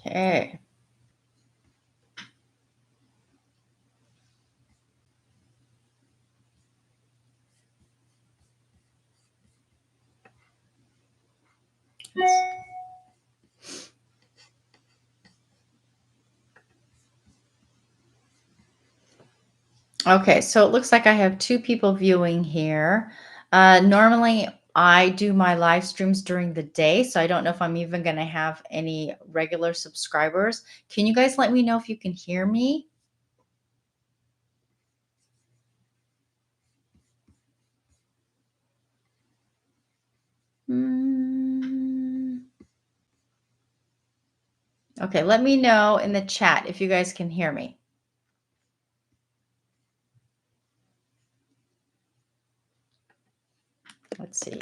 Okay. Okay, so it looks like I have two people viewing here. Normally, I do my live streams during the day, so I don't know if I'm even going to have any regular subscribers. Can you guys let me know if you can hear me? Mm. Okay, let me know in the chat if you guys can hear me. Let's see.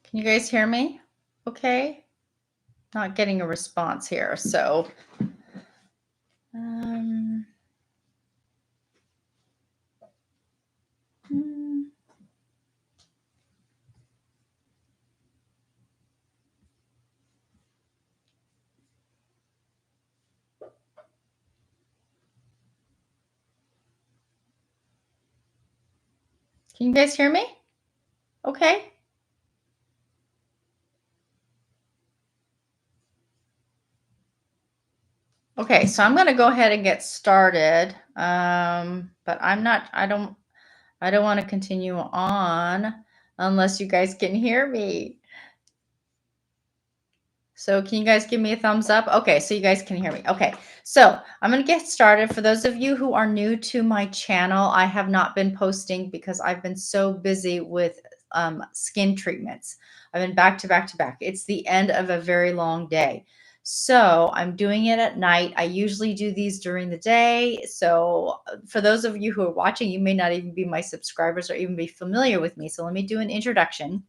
Can you guys hear me? Okay. Not getting a response here, so um, hmm. Can you guys hear me? Okay. Okay, so I'm going to go ahead and get started. But I don't want to continue on unless you guys can hear me. So can you guys give me a thumbs up? Okay, so you guys can hear me. Okay, so I'm going to get started. For those of you who are new to my channel, I have not been posting because I've been so busy with skin treatments. I've been back to back to back. It's the end of a very long day. So I'm doing it at night. I usually do these during the day. So for those of you who are watching, you may not even be my subscribers or even be familiar with me. So let me do an introduction.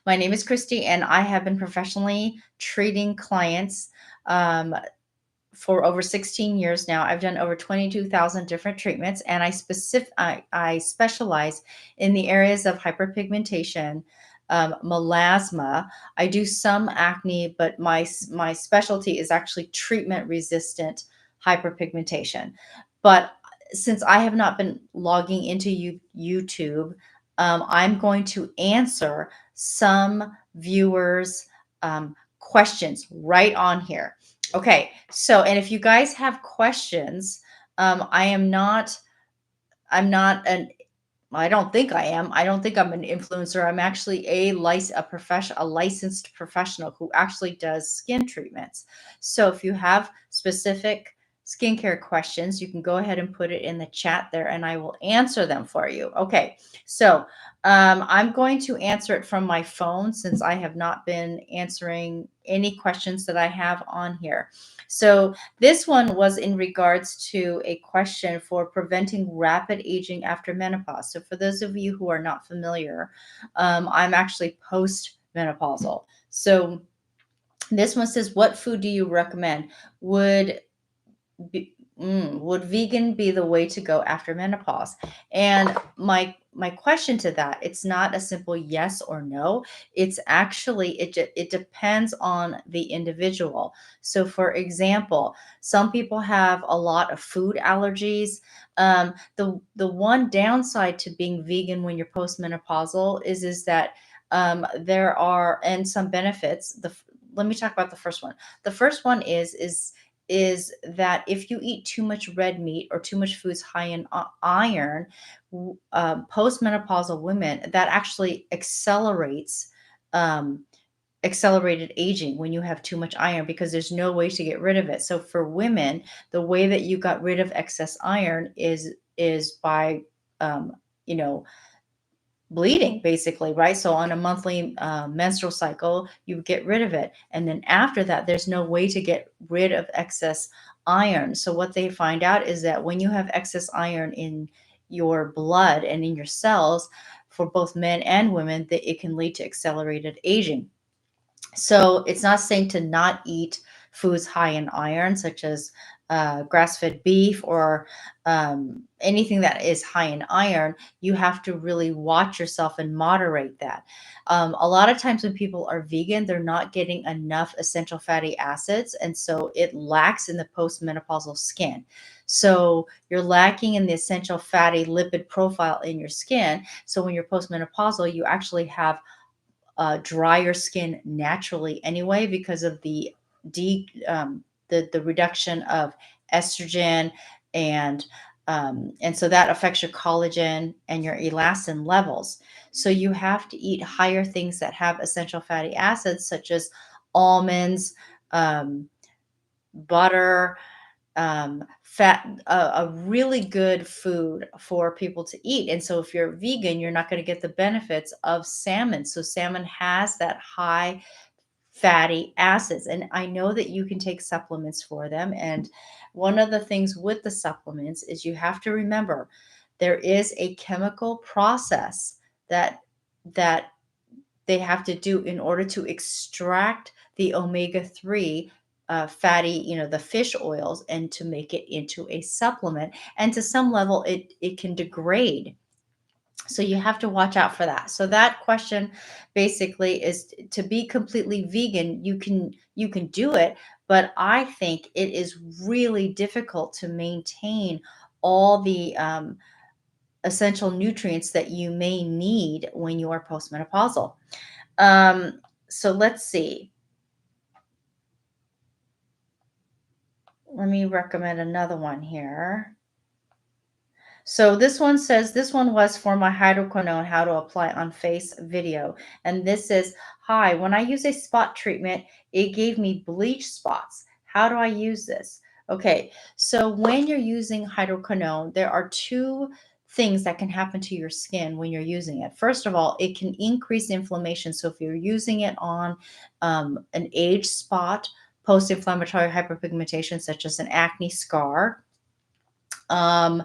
My name is Christy, and I have been professionally treating clients for over 16 years now. I've done over 22,000 different treatments, and I specialize in the areas of hyperpigmentation, melasma. I do some acne, but my specialty is actually treatment resistant hyperpigmentation. But since I have not been logging into YouTube, I'm going to answer some viewers' questions right on here. Okay, so and if you guys have questions, I'm not an I don't think I am. I don't think I'm an influencer. I'm actually a licensed professional who actually does skin treatments. So if you have specific skincare questions, you can go ahead and put it in the chat there and I will answer them for you. Okay, so I'm going to answer it from my phone since I have not been answering any questions that I have on here. So this one was in regards to a question for preventing rapid aging after menopause. So for those of you who are not familiar, I'm actually post-menopausal. So this one says, what food do you recommend? Would vegan be the way to go after menopause? And my question to that, it's not a simple yes or no. It's actually it depends on the individual. So for example, some people have a lot of food allergies. The one downside to being vegan when you're postmenopausal is that there are and some benefits. Let me talk about the first one. The first one is that if you eat too much red meat or too much foods high in iron, postmenopausal women, that actually um, accelerated aging when you have too much iron because there's no way to get rid of it. So for women, the way that you got rid of excess iron is by you know bleeding basically, right? So on a monthly menstrual cycle, you get rid of it. And then after that, there's no way to get rid of excess iron. So what they find out is that when you have excess iron in your blood and in your cells, for both men and women, that it can lead to accelerated aging. So it's not saying to not eat foods high in iron, such as grass-fed beef or anything that is high in iron, you have to really watch yourself and moderate that. A lot of times when people are vegan, they're not getting enough essential fatty acids, and so it lacks in the postmenopausal skin. So you're lacking in the essential fatty lipid profile in your skin. So when you're postmenopausal, you actually have drier skin naturally anyway because of the reduction of estrogen and and so that affects your collagen and your elastin levels. So you have to eat higher things that have essential fatty acids such as almonds, um, butter, fat, a really good food for people to eat. And so if you're vegan, you're not going to get the benefits of salmon. So salmon has that high fatty acids. And I know that you can take supplements for them. And one of the things with the supplements is you have to remember there is a chemical process that they have to do in order to extract the omega-3 fatty, the fish oils, and to make it into a supplement. And to some level, it can degrade. So you have to watch out for that. So that question basically is to be completely vegan, you can do it, but I think it is really difficult to maintain all the essential nutrients that you may need when you are postmenopausal. So let's see. Let me recommend another one here. So this one says, this one was for my hydroquinone, how to apply on face video. And this is, hi, when I use a spot treatment, it gave me bleach spots. How do I use this? Okay, so when you're using hydroquinone, there are two things that can happen to your skin when you're using it. First of all, it can increase inflammation. So if you're using it on an age spot, post-inflammatory hyperpigmentation, such as an acne scar, um,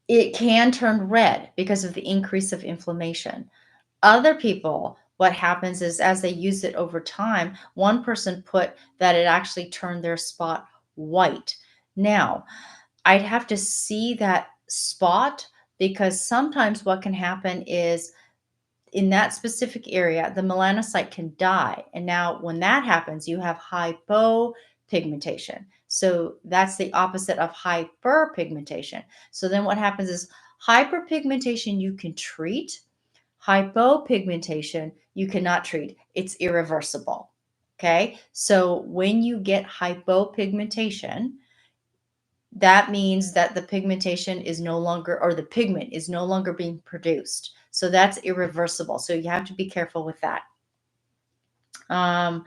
it can turn red because of the increase of inflammation. Other people, what happens is as they use it over time, one person put that it actually turned their spot white. Now, I'd have to see that spot because sometimes what can happen is in that specific area, the melanocyte can die. And now, when that happens, you have hypopigmentation. So that's the opposite of hyperpigmentation. So then what happens is hyperpigmentation you can treat, hypopigmentation you cannot treat. It's irreversible. Okay. So when you get hypopigmentation, that means that the pigmentation is no longer, or the pigment is no longer being produced. So that's irreversible. So you have to be careful with that. Um,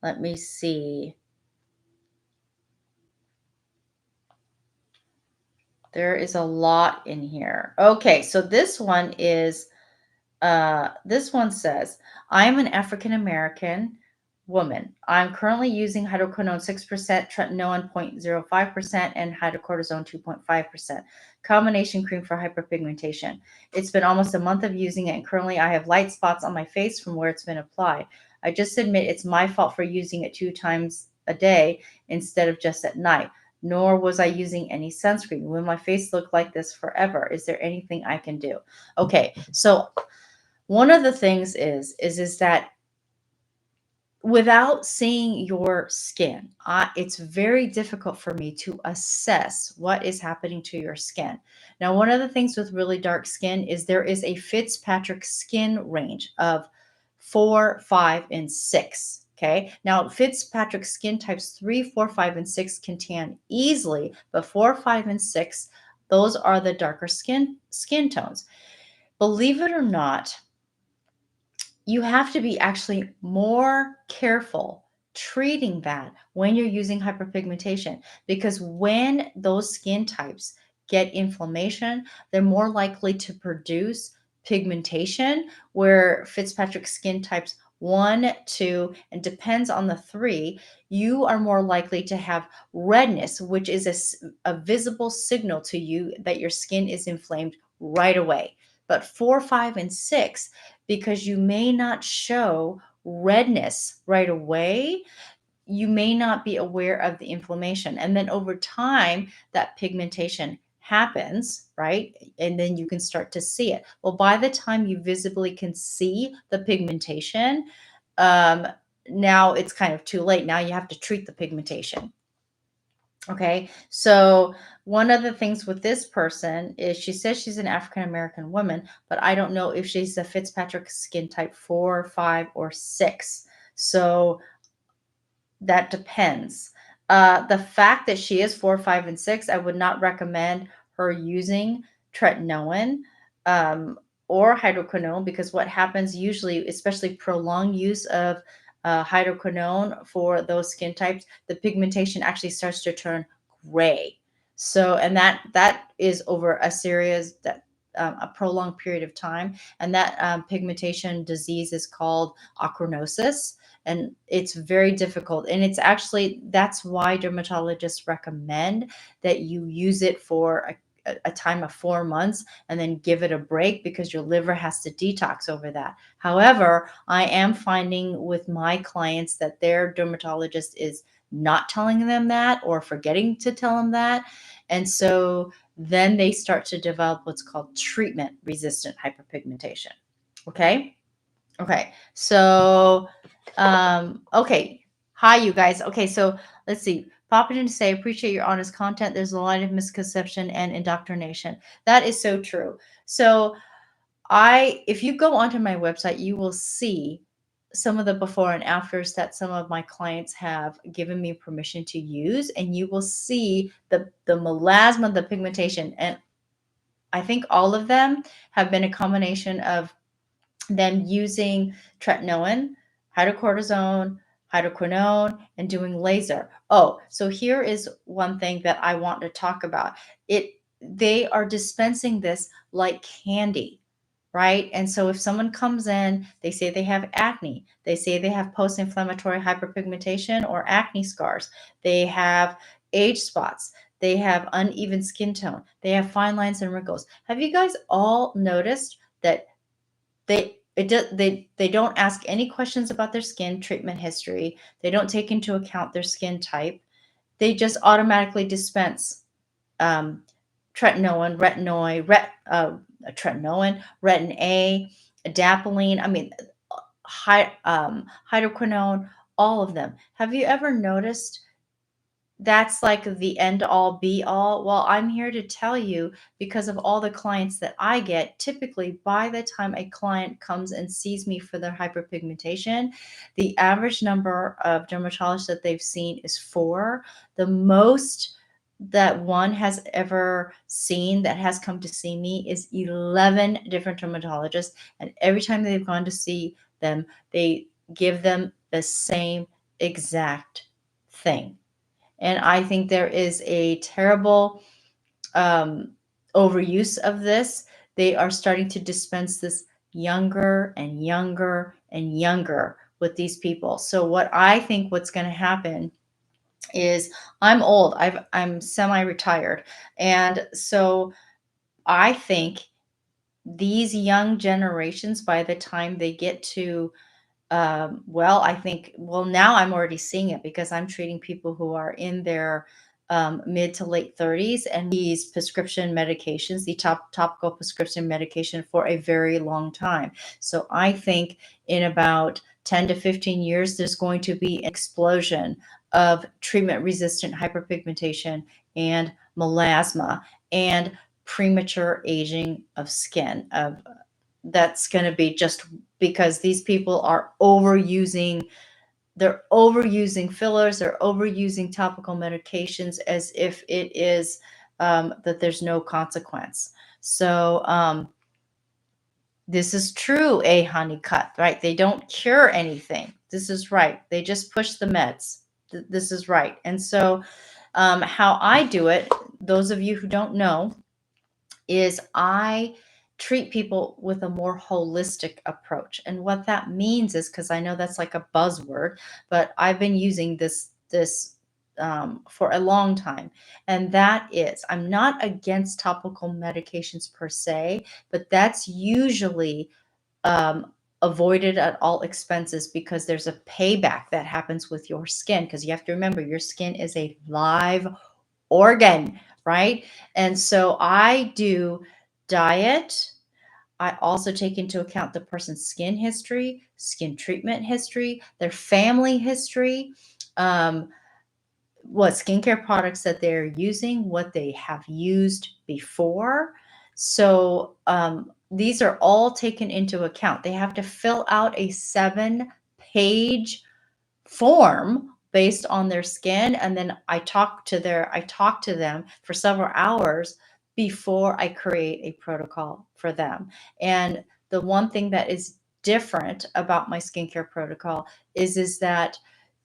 let me see. There is a lot in here. Okay, so this one says, I am an African American woman. I'm currently using hydroquinone 6%, tretinoin 0.05%, and hydrocortisone 2.5%. Combination cream for hyperpigmentation. It's been almost a month of using it, and currently I have light spots on my face from where it's been applied. I just admit it's my fault for using it 2 times a day instead of just at night. Nor was I using any sunscreen. Will my face look like this forever? Is there anything I can do? Okay, so one of the things is that without seeing your skin, it's very difficult for me to assess what is happening to your skin. Now, one of the things with really dark skin is there is a Fitzpatrick skin range of 4, 5, and 6. Okay. Now, Fitzpatrick skin types 3, 4, 5, and 6 can tan easily, but 4, 5, and 6, those are the darker skin tones. Believe it or not, you have to be actually more careful treating that when you're using hyperpigmentation, because when those skin types get inflammation, they're more likely to produce pigmentation, where Fitzpatrick skin types 1, 2, and depends on the 3, you are more likely to have redness, which is a visible signal to you that your skin is inflamed right away. But 4, 5, and 6, because you may not show redness right away, you may not be aware of the inflammation. And then over time, that pigmentation happens, right? And then you can start to see it. Well, by the time you visibly can see the pigmentation, um, now it's kind of too late. Now you have to treat the pigmentation. Okay, so one of the things with this person is she says she's an African American woman, but I don't know if she's a Fitzpatrick skin type 4, 5, or 6. So that depends. The fact that she is 4, 5, and 6, I would not recommend her using tretinoin or hydroquinone, because what happens usually, especially prolonged use of hydroquinone for those skin types, the pigmentation actually starts to turn gray. So, and that is over a series that a prolonged period of time, and that pigmentation disease is called achronosis, and it's very difficult. And it's actually, that's why dermatologists recommend that you use it for a time of 4 months and then give it a break, because your liver has to detox over that. However, I am finding with my clients that their dermatologist is not telling them that or forgetting to tell them that. And so then they start to develop what's called treatment resistant hyperpigmentation. Okay. Okay. So, okay. Hi, you guys. Okay. So let's see. Popping in to say, appreciate your honest content. There's a lot of misconception and indoctrination. That is so true. So if you go onto my website, you will see some of the before and afters that some of my clients have given me permission to use, and you will see the melasma, the pigmentation, and I think all of them have been a combination of them using tretinoin, hydrocortisone, hydroquinone, and doing laser. Oh, so here is one thing that I want to talk about. They are dispensing this like candy, right? And so if someone comes in, they say they have acne, they say they have post-inflammatory hyperpigmentation or acne scars, they have age spots, they have uneven skin tone, they have fine lines and wrinkles. Have you guys all noticed that they don't ask any questions about their skin treatment history? They don't take into account their skin type. They just automatically dispense um, tretinoin, retin A, adapalene. I mean, hydroquinone, all of them. Have you ever noticed that's like the end all be all? Well, I'm here to tell you, because of all the clients that I get, typically by the time a client comes and sees me for their hyperpigmentation, the average number of dermatologists that they've seen is 4. The most that one has ever seen that has come to see me is 11 different dermatologists. And every time they've gone to see them, they give them the same exact thing. And I think there is a terrible overuse of this. They are starting to dispense this younger and younger and younger with these people. So what I think what's going to happen is, I'm old. I'm semi-retired. And so I think these young generations, by the time they get to well, I think, well, now I'm already seeing it, because I'm treating people who are in their mid to late 30s, and these prescription medications, the topical prescription medication, for a very long time. So I think in about 10 to 15 years, there's going to be an explosion of treatment resistant hyperpigmentation and melasma and premature aging of skin. That's going to be just because these people are overusing, they're overusing fillers, they're overusing topical medications as if it is that there's no consequence. So this is true, a honeycut, right? They don't cure anything. This is right. They just push the meds. This is right. And so how I do it, those of you who don't know, is I treat people with a more holistic approach. And what that means is, because I know that's like a buzzword, but I've been using this for a long time. And that is, I'm not against topical medications per se, but that's usually avoid it at all expenses because there's a payback that happens with your skin. Because you have to remember, your skin is a live organ, right? And so I do diet. I also take into account the person's skin history, skin treatment history, their family history, um, what skincare products that they're using, what they have used before. So these are all taken into account. They have to fill out a 7-page form based on their skin, and then I talk to them for several hours before I create a protocol for them. And the one thing that is different about my skincare protocol is that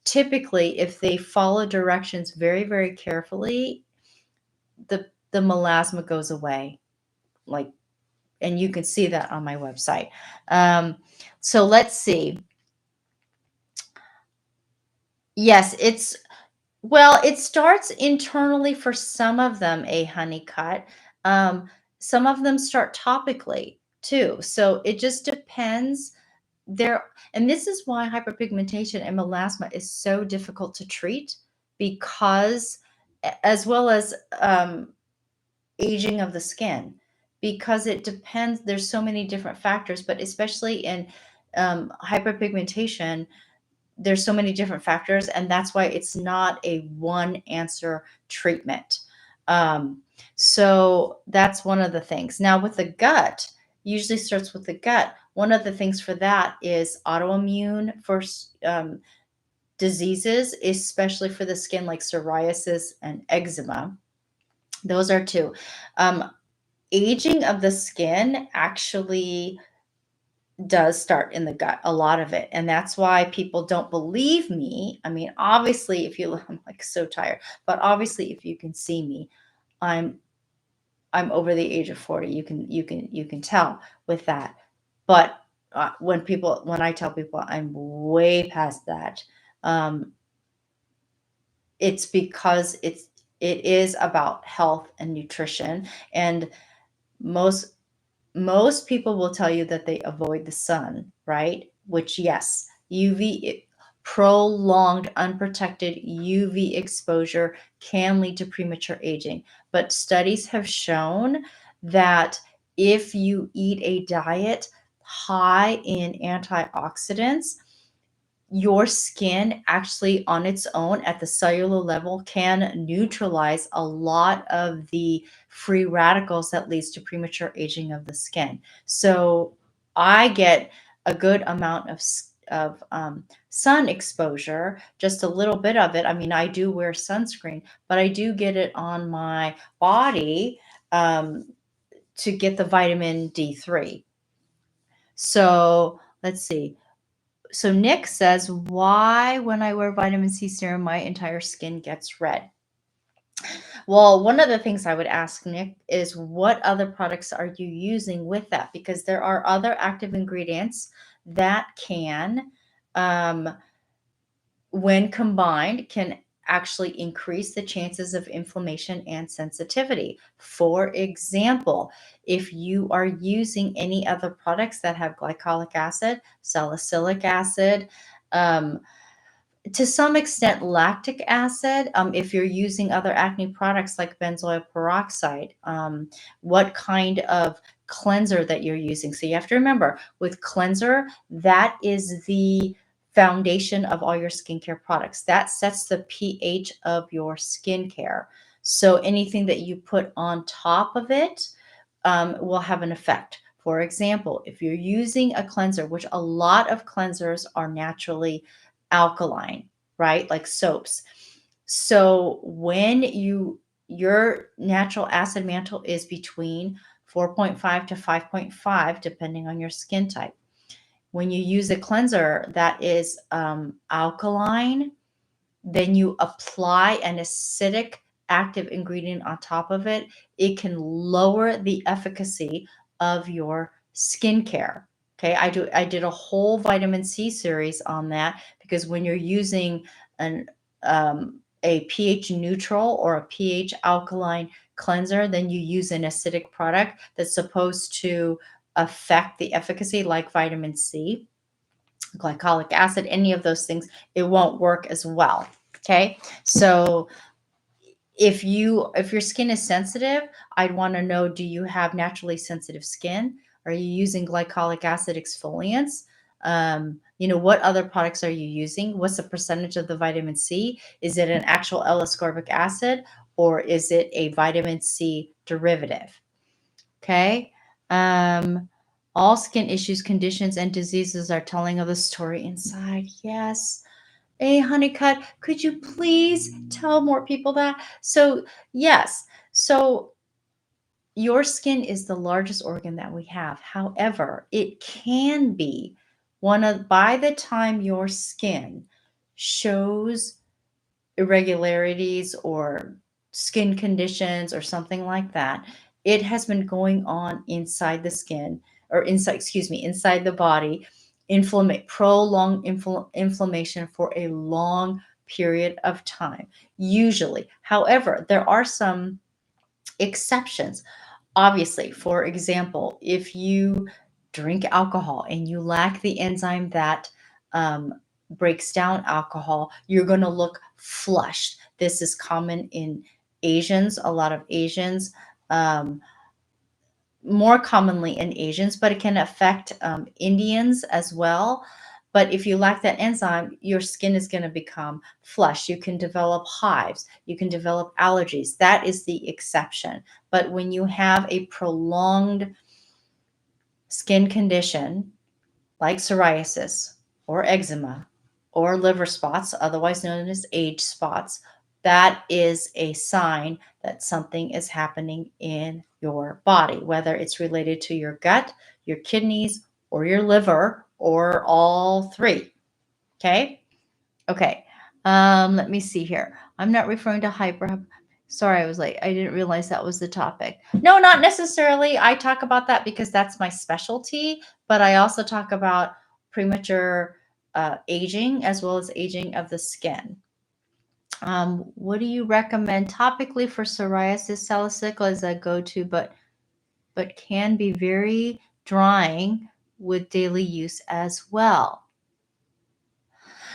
typically, if they follow directions very, very carefully, the melasma goes away. Like, and you can see that on my website. So let's see. Yes, it starts internally for some of them, a honeycut. Um, some of them start topically too. So it just depends. There, and this is why hyperpigmentation and melasma is so difficult to treat, because as well as aging of the skin, because it depends. There's so many different factors, but especially in hyperpigmentation, there's so many different factors, and that's why it's not a one answer treatment. um, so that's one of the things. Now with the gut, usually starts with the gut. One of the things for that is autoimmune for diseases, especially for the skin, like psoriasis and eczema. Those are two. um, Aging of the skin actually does start in the gut, a lot of it. And that's why people don't believe me. I mean, obviously, if you look, I'm like so tired, but obviously, if you can see me, I'm I'm over the age of 40. You can tell with that. But when I tell people I'm way past that, um, it's because it is about health and nutrition. And most most people will tell you that they avoid the sun, right? Which, yes, prolonged unprotected UV exposure can lead to premature aging. But studies have shown that if you eat a diet high in antioxidants, your skin actually on its own at the cellular level can neutralize a lot of the free radicals that leads to premature aging of the skin. So I get a good amount of sun exposure, just a little bit of it. I mean, I do wear sunscreen, but I do get it on my body um, to get the vitamin D3. So let's see. So Nick says, why when I wear vitamin C serum, my entire skin gets red? Well, one of the things I would ask Nick is, what other products are you using with that? Because there are other active ingredients that can, um, when combined, can actually increase the chances of inflammation and sensitivity. For example, if you are using any other products that have glycolic acid, salicylic acid, um, to some extent lactic acid, if you're using other acne products like benzoyl peroxide, what kind of cleanser that you're using. So you have to remember, with cleanser, that is the foundation of all your skincare products. That sets the pH of your skincare. So anything that you put on top of it will have an effect. For example, if you're using a cleanser, which a lot of cleansers are naturally alkaline, right? Like soaps. So when your natural acid mantle is between 4.5 to 5.5, depending on your skin type. When you use a cleanser that is alkaline, then you apply an acidic active ingredient on top of it, it can lower the efficacy of your skincare. Okay, I did a whole vitamin C series on that, because when you're using an a pH neutral or a pH alkaline cleanser, then you use an acidic product that's supposed to affect the efficacy, like vitamin C, glycolic acid, any of those things, it won't work as well. Okay. So if your skin is sensitive, I'd want to know, do you have naturally sensitive skin? Are you using glycolic acid exfoliants? What other products are you using? What's the percentage of the vitamin C? Is it an actual L-ascorbic acid, or is it a vitamin C derivative? Okay. Um, all skin issues, conditions, and diseases are telling of the story inside. Yes. Hey, Honeycut, could you please tell more people that? So, yes. So, your skin is the largest organ that we have. However, it can be by the time your skin shows irregularities or skin conditions or something like that, it has been going on inside the skin, or inside the body, prolonged inflammation for a long period of time, usually. However, there are some exceptions. Obviously, for example, if you drink alcohol and you lack the enzyme that breaks down alcohol, you're going to look flushed. This is common in Asians, a lot of Asians, um, more commonly in Asians, but it can affect Indians as well. But if you lack that enzyme, your skin is going to become flushed. You can develop hives. You can develop allergies. That is the exception. But when you have a prolonged skin condition like psoriasis or eczema or liver spots, otherwise known as age spots, that is a sign that something is happening in your body, whether it's related to your gut, your kidneys, or your liver, or all three. Okay. Okay. Let me see here. I'm not referring to hyper. Sorry, I was like, I didn't realize that was the topic. No, not necessarily. I talk about that because that's my specialty, but I also talk about premature aging as well as aging of the skin. What do you recommend topically for psoriasis? Salicylic is a go-to, but can be very drying with daily use as well.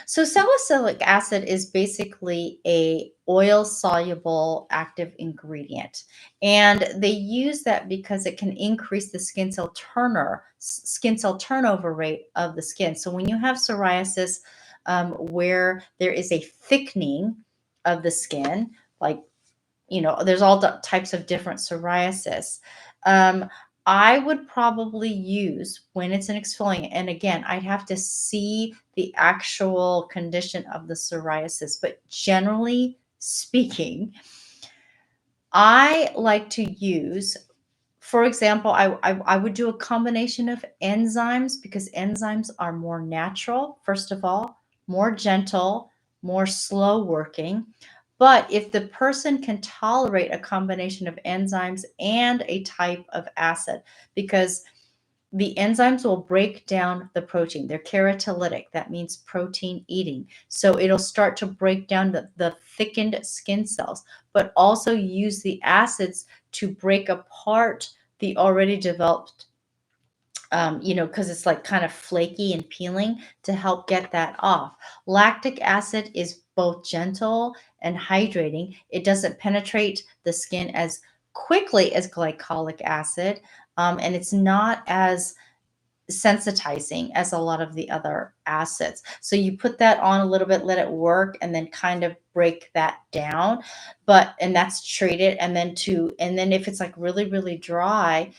So salicylic acid is basically a oil soluble active ingredient, and they use that because it can increase the skin cell turnover rate of the skin. So when you have psoriasis, where there is a thickening of the skin, like, there's all types of different psoriasis. Um, I would probably use, when it's an exfoliant, and again, I'd have to see the actual condition of the psoriasis, but generally speaking, I like to use, for example, I would do a combination of enzymes, because enzymes are more natural, first of all, more gentle, more slow working. But if the person can tolerate a combination of enzymes and a type of acid, because the enzymes will break down the protein. They're keratolytic. That means protein eating. So it'll start to break down the thickened skin cells, but also use the acids to break apart the already developed, because it's like kind of flaky and peeling, to help get that off. Lactic acid is both gentle and hydrating. It doesn't penetrate the skin as quickly as glycolic acid, and it's not as sensitizing as a lot of the other acids. So you put that on a little bit, let it work, and then kind of break that down. And that's treated. And then if it's like really, really dry,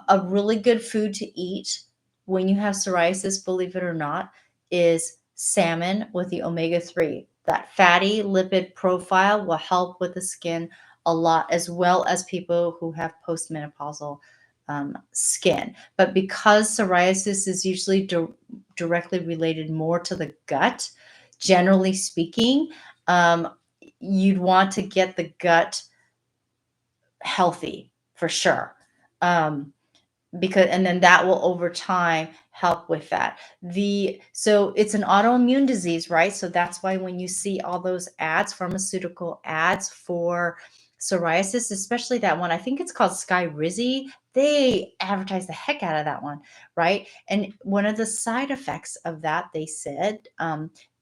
a really good food to eat when you have psoriasis, believe it or not, is salmon with the omega-3. That fatty lipid profile will help with the skin a lot, as well as people who have postmenopausal skin. But because psoriasis is usually directly related more to the gut, generally speaking, um, you'd want to get the gut healthy for sure. And then that will over time help with that. So it's an autoimmune disease, right? So that's why when you see all those pharmaceutical ads for psoriasis, especially that one, I think it's called Skyrizi, they advertise the heck out of that one, right? And one of the side effects of that, they said,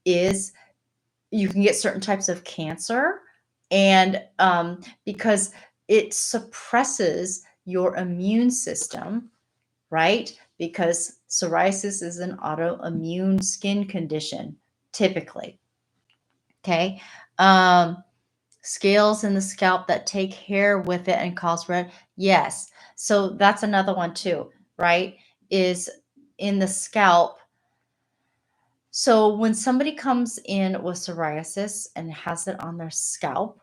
is you can get certain types of cancer, and because it suppresses your immune system, right? Because psoriasis is an autoimmune skin condition, typically. Okay. Um, Scales in the scalp that take hair with it and cause red. Yes. So that's another one too, right? Is in the scalp. So when somebody comes in with psoriasis and has it on their scalp,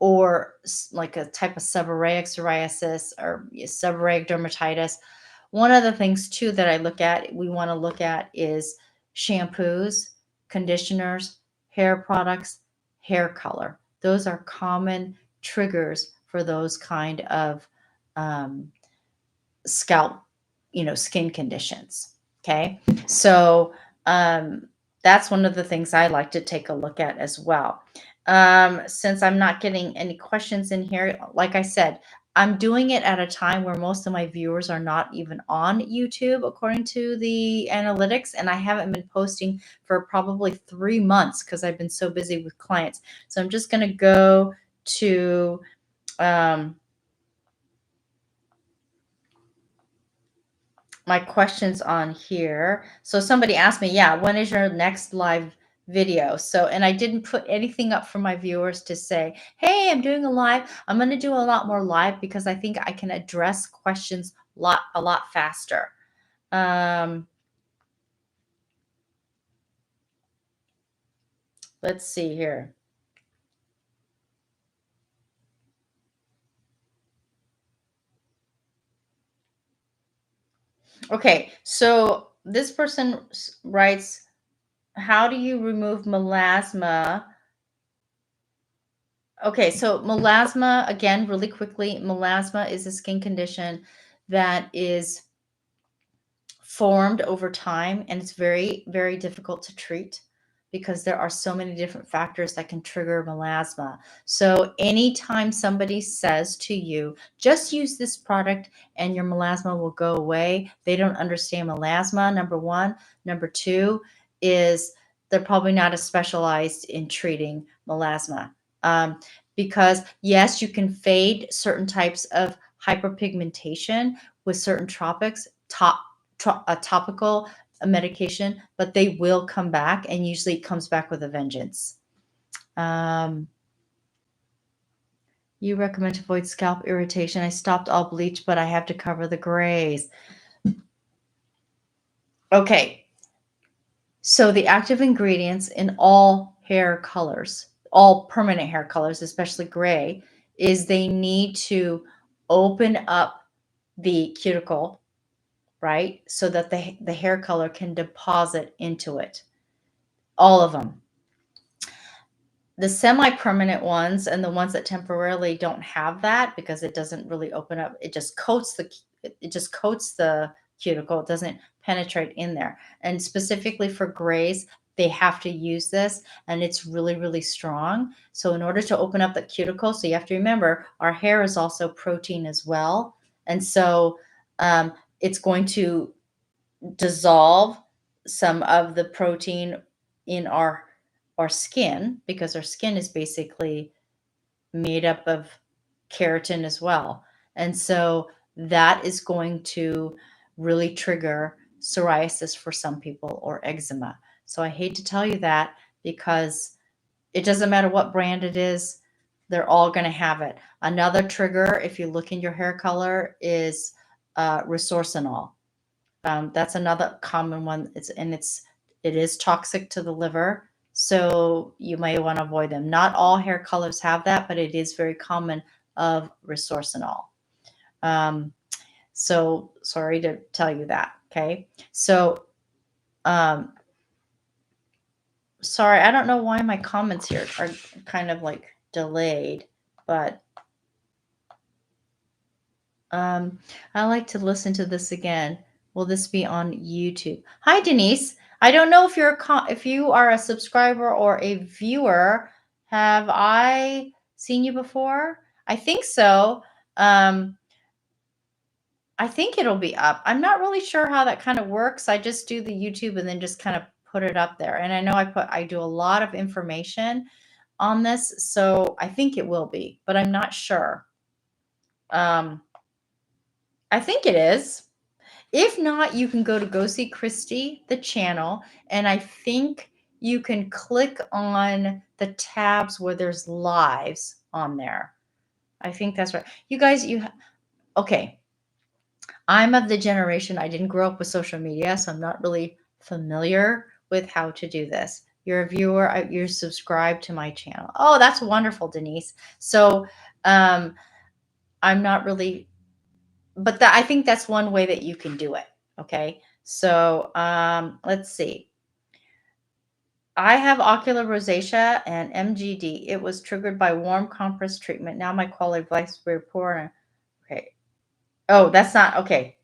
or like a type of seborrheic psoriasis or seborrheic dermatitis, one of the things too that we want to look at is shampoos, conditioners, hair products, hair color. Those are common triggers for those kind of um, scalp, skin conditions. Okay. So um, that's one of the things I like to take a look at as well. Since I'm not getting any questions in here, like I said, I'm doing it at a time where most of my viewers are not even on YouTube, according to the analytics. And I haven't been posting for probably 3 months because I've been so busy with clients. So I'm just going to go to, um, my questions on here. So somebody asked me, yeah, when is your next live video? So, and I didn't put anything up for my viewers to say, hey, I'm doing a live. I'm going to do a lot more live because I think I can address questions a lot faster. Let's see here. Okay, so this person writes, how do you remove melasma? Okay, so melasma, again, really quickly, melasma is a skin condition that is formed over time, and it's very, very difficult to treat because there are so many different factors that can trigger melasma. So anytime somebody says to you, just use this product and your melasma will go away, they don't understand melasma, number one. Number two is they're probably not as specialized in treating melasma. Because yes, you can fade certain types of hyperpigmentation with certain a topical medication, but they will come back, and usually it comes back with a vengeance. You recommend to avoid scalp irritation. I stopped all bleach, but I have to cover the grays. Okay. So the active ingredients in all hair colors, all permanent hair colors, especially gray, is they need to open up the cuticle, right? So that the hair color can deposit into it. All of them. The semi-permanent ones and the ones that temporarily don't have that because it doesn't really open up, it just coats the cuticle. It doesn't penetrate in there. And specifically for grays, they have to use this, and it's really, really strong. So in order to open up the cuticle, so you have to remember our hair is also protein as well. And so it's going to dissolve some of the protein in our skin, because our skin is basically made up of keratin as well. And so that is going to really trigger psoriasis for some people, or eczema. So I hate to tell you that, because it doesn't matter what brand it is, they're all going to have it. Another trigger, if you look in your hair color, is resorcinol. That's another common one. It is toxic to the liver, so you may want to avoid them. Not all hair colors have that, but it is very common of resorcinol. So sorry to tell you that. Okay, so sorry, I don't know why my comments here are kind of like delayed, but I like to listen to this again. Will this be on YouTube? Hi, Denise. I don't know if if you are a subscriber or a viewer. Have I seen you before? I think so. Um, I think it'll be up. I'm not really sure how that kind of works. I just do the YouTube and then just kind of put it up there. And I know I do a lot of information on this, so I think it will be, but I'm not sure. I think it is. If not, you can go to Go See Christy, the channel, and I think you can click on the tabs where there's lives on there. I think that's right. You guys, okay. I'm of the generation, I didn't grow up with social media, so I'm not really familiar with how to do this. You're a viewer, you're subscribed to my channel. Oh, that's wonderful, Denise. So um, I'm not really, but I think that's one way that you can do it. Okay. So let's see. I have ocular rosacea and MGD. It was triggered by warm compress treatment. Now my quality of life is very poor. Okay. Oh, that's not okay.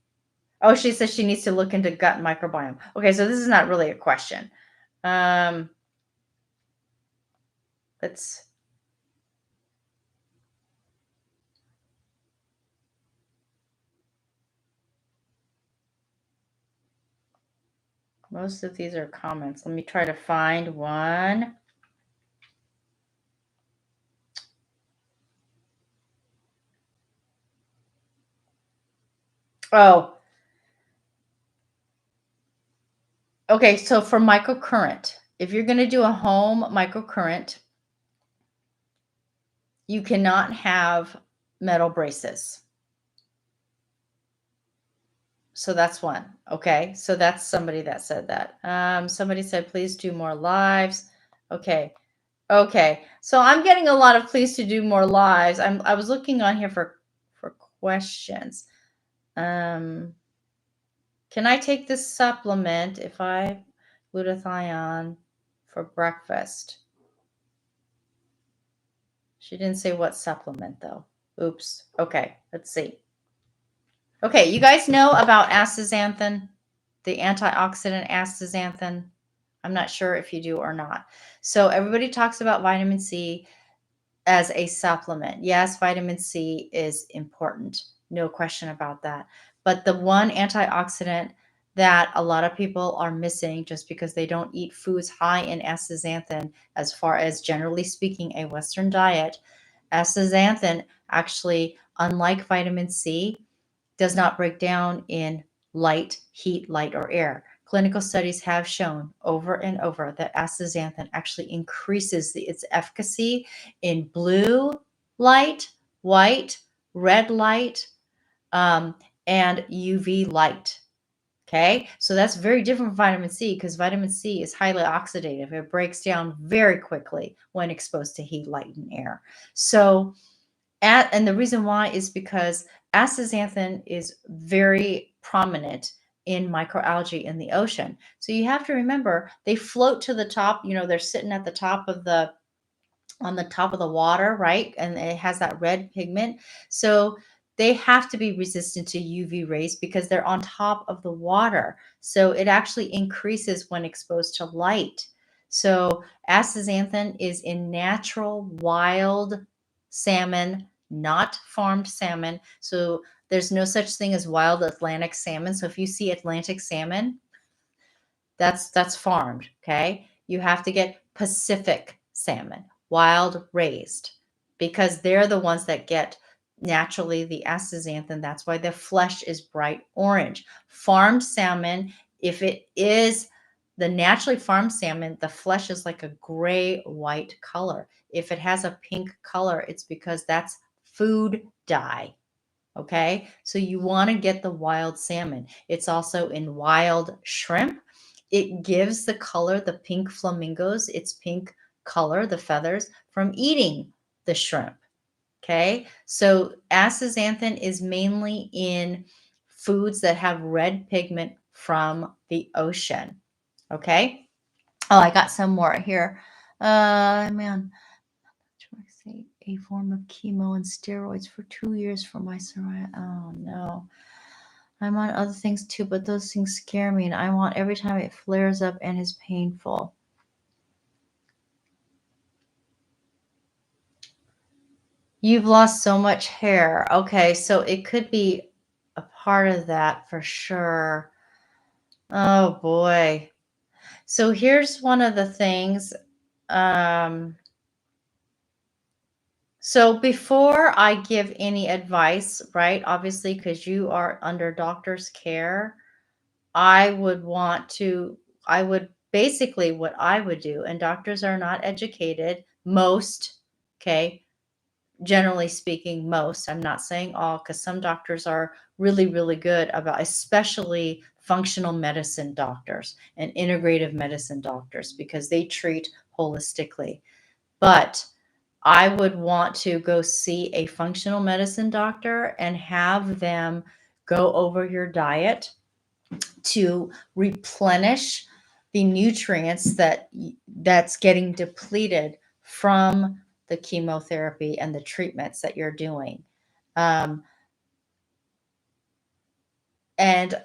Oh, she says she needs to look into gut microbiome. Okay, so this is not really a question. Um, let's. Most of these are comments. Let me try to find one. Oh, okay. So for microcurrent, if you're going to do a home microcurrent, you cannot have metal braces. So that's one. Okay. So that's somebody that said that. Somebody said, please do more lives. Okay. Okay. So I'm getting a lot of please to do more lives. I was looking on here for questions. Can I take this supplement if I glutathione for breakfast? She didn't say what supplement though. Oops. Okay. Let's see. Okay, you guys know about astaxanthin, the antioxidant astaxanthin? I'm not sure if you do or not. So everybody talks about vitamin C as a supplement. Yes, vitamin C is important. No question about that. But the one antioxidant that a lot of people are missing just because they don't eat foods high in astaxanthin, as far as generally speaking, a Western diet, astaxanthin actually, unlike vitamin C, does not break down in light, heat, light, or air. Clinical studies have shown over and over that astaxanthin actually increases its efficacy in blue light, white, red light, and UV light. Okay, so that's very different from vitamin C because vitamin C is highly oxidative. It breaks down very quickly when exposed to heat, light, and air. So and the reason why is because astaxanthin is very prominent in microalgae in the ocean. So you have to remember they float to the top, they're sitting at the top of the on the top of the water, right? And it has that red pigment. So they have to be resistant to UV rays because they're on top of the water. So it actually increases when exposed to light. So astaxanthin is in natural wild salmon, not farmed salmon. So there's no such thing as wild Atlantic salmon. So if you see Atlantic salmon, that's farmed, okay? You have to get Pacific salmon, wild raised, because they're the ones that get naturally the astaxanthin. That's why the flesh is bright orange. Farmed salmon, if it is the naturally farmed salmon, the flesh is like a gray white color. If it has a pink color, it's because that's food dye. Okay, so you want to get the wild salmon. It's also in wild shrimp. It gives the color, the pink flamingos, its pink color, the feathers, from eating the shrimp. Okay, so astaxanthin is mainly in foods that have red pigment from the ocean. Okay, oh, I got some more here. Man, a form of chemo and steroids for 2 years for my psoriasis. Oh no. I'm on other things too, but those things scare me, and I want every time it flares up and is painful. You've lost so much hair. Okay, so it could be a part of that for sure. Oh boy. So here's one of the things. Um, so before I give any advice, right? Obviously, because you are under doctor's care, I would want to, I would basically what I would do, and doctors are not educated, most, okay, generally speaking, most, I'm not saying all, because some doctors are really, really good about, especially functional medicine doctors and integrative medicine doctors, because they treat holistically. But I would want to go see a functional medicine doctor and have them go over your diet to replenish the nutrients that's getting depleted from the chemotherapy and the treatments that you're doing. Um, and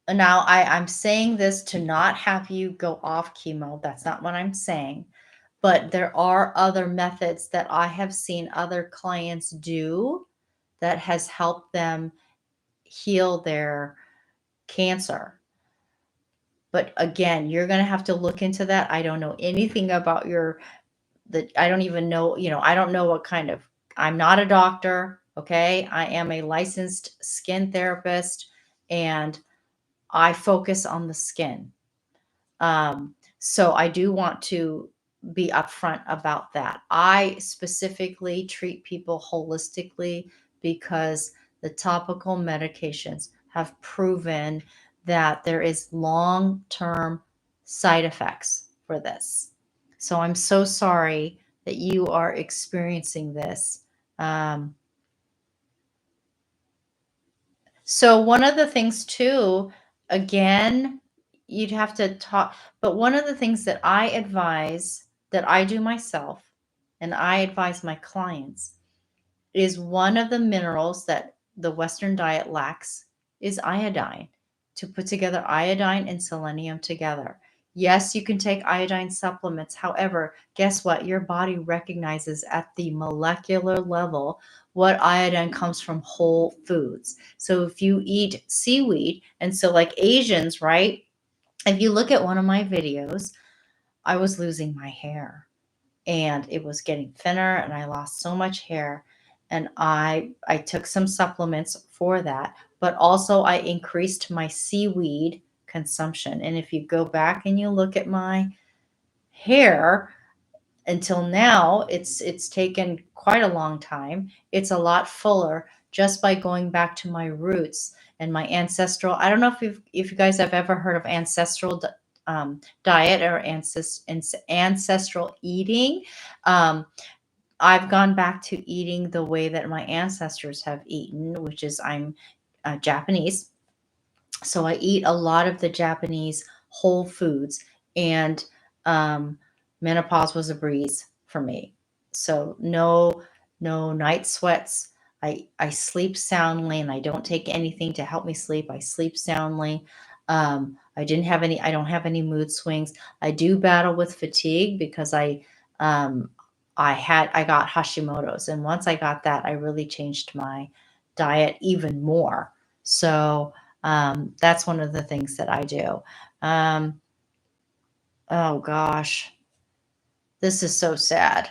now I'm saying this to not have you go off chemo. That's not what I'm saying. But there are other methods that I have seen other clients do that has helped them heal their cancer. But again, you're going to have to look into that. I don't know anything about I don't even know, I don't know what kind of, I'm not a doctor. Okay. I am a licensed skin therapist and I focus on the skin. So I do want to be upfront about that. I specifically treat people holistically because the topical medications have proven that there is long-term side effects for this. So I'm so sorry that you are experiencing this. Um, So one of the things too, again, you'd have to talk, but one of the things that I advise that I do myself and I advise my clients is one of the minerals that the Western diet lacks is iodine. To put together iodine and selenium together. Yes, you can take iodine supplements. However, guess what? Your body recognizes at the molecular level what iodine comes from whole foods. So if you eat seaweed, and so like Asians, right? If you look at one of my videos, I was losing my hair and it was getting thinner and I lost so much hair and I took some supplements for that, but also I increased my seaweed consumption. And if you go back and you look at my hair until now, it's taken quite a long time. It's a lot fuller just by going back to my roots and my ancestral. I don't know if you guys have ever heard of diet or ancestral eating. Um, I've gone back to eating the way that my ancestors have eaten, which is I'm Japanese. So I eat a lot of the Japanese whole foods, and um, menopause was a breeze for me. So no night sweats. I sleep soundly, and I don't take anything to help me sleep. I sleep soundly. I don't have any mood swings. I do battle with fatigue because um, I got Hashimoto's, and once I got that, I really changed my diet even more. So that's one of the things that I do. Um, oh gosh, this is so sad.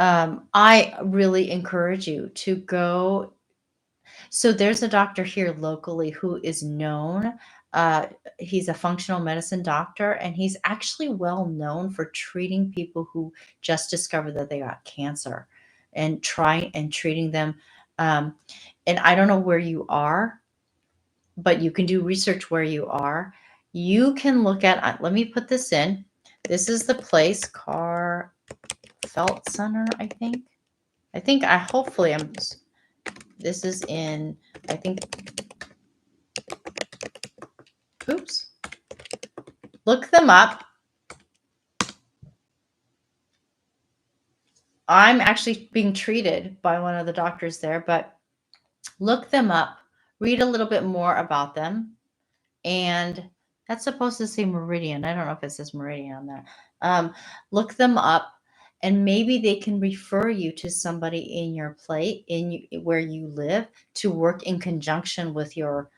I really encourage you to go. So there's a doctor here locally who is known. Uh, he's a functional medicine doctor, and he's actually well known for treating people who just discovered that they got cancer and try and treating them. Um, and I don't know where you are, but you can do research where you are. You can look at, let me put this in. This is the place, Car Felt Center, I think. Hopefully this is in, I think, oops. Look them up. I'm actually being treated by one of the doctors there, but look them up. Read a little bit more about them. And that's supposed to say Meridian. I don't know if it says Meridian on there. Look them up and maybe they can refer you to somebody in your where you live to work in conjunction with your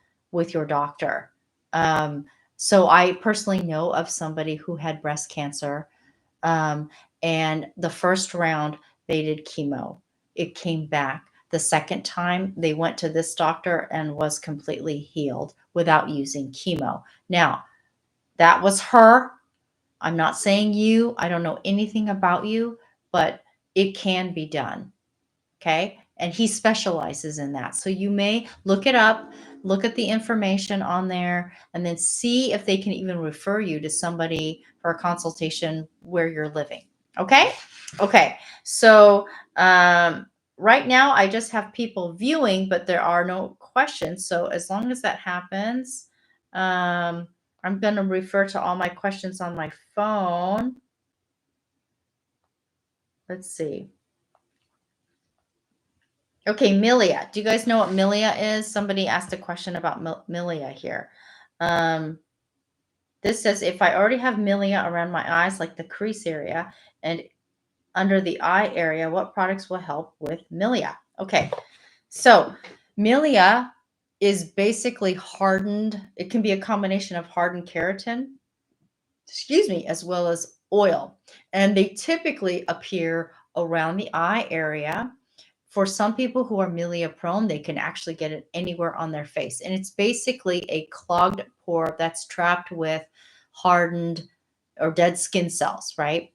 doctor. Um, so I personally know of somebody who had breast cancer, um, and the first round they did chemo. It came back. The second time they went to this doctor and was completely healed without using chemo. Now, that was her. I'm not saying you, I don't know anything about you, but it can be done. Okay. And he specializes in that. So you may look it up, look at the information on there, and then see if they can even refer you to somebody for a consultation where you're living. Okay. Okay. So right now I just have people viewing, but there are no questions. So as long as that happens, I'm going to refer to all my questions on my phone. Let's see. Okay, milia. Do you guys know what milia is? Somebody asked a question about milia here. This says, if I already have milia around my eyes, like the crease area and under the eye area, what products will help with milia? Okay, so milia is basically hardened. It can be a combination of hardened keratin, excuse me, as well as oil. And they typically appear around the eye area. For some people who are milia prone, they can actually get it anywhere on their face. And it's basically a clogged pore that's trapped with hardened or dead skin cells, right?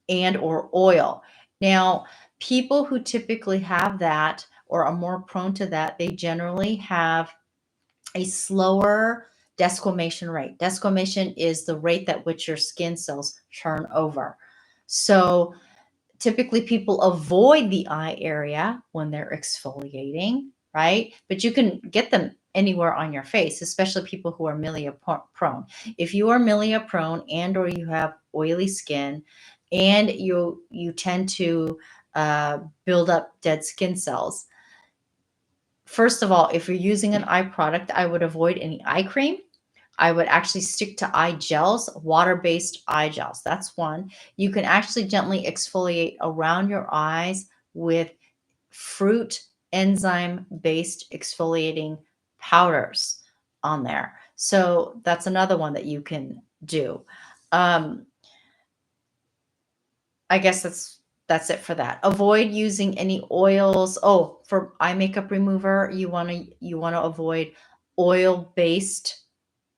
And or oil. Now, people who typically have that or are more prone to that, they generally have a slower desquamation rate. Desquamation is the rate at which your skin cells turn over. So typically people avoid the eye area when they're exfoliating, right? But you can get them anywhere on your face, especially people who are milia prone. If you are milia prone and or you have oily skin and you tend to build up dead skin cells, first of all, if you're using an eye product, I would avoid any eye cream. I would actually stick to eye gels, water-based eye gels. That's one. You can actually gently exfoliate around your eyes with fruit enzyme-based exfoliating powders on there. So that's another one that you can do. Um, I guess that's it for that. Avoid using any oils. Oh, for eye makeup remover, you want to avoid oil-based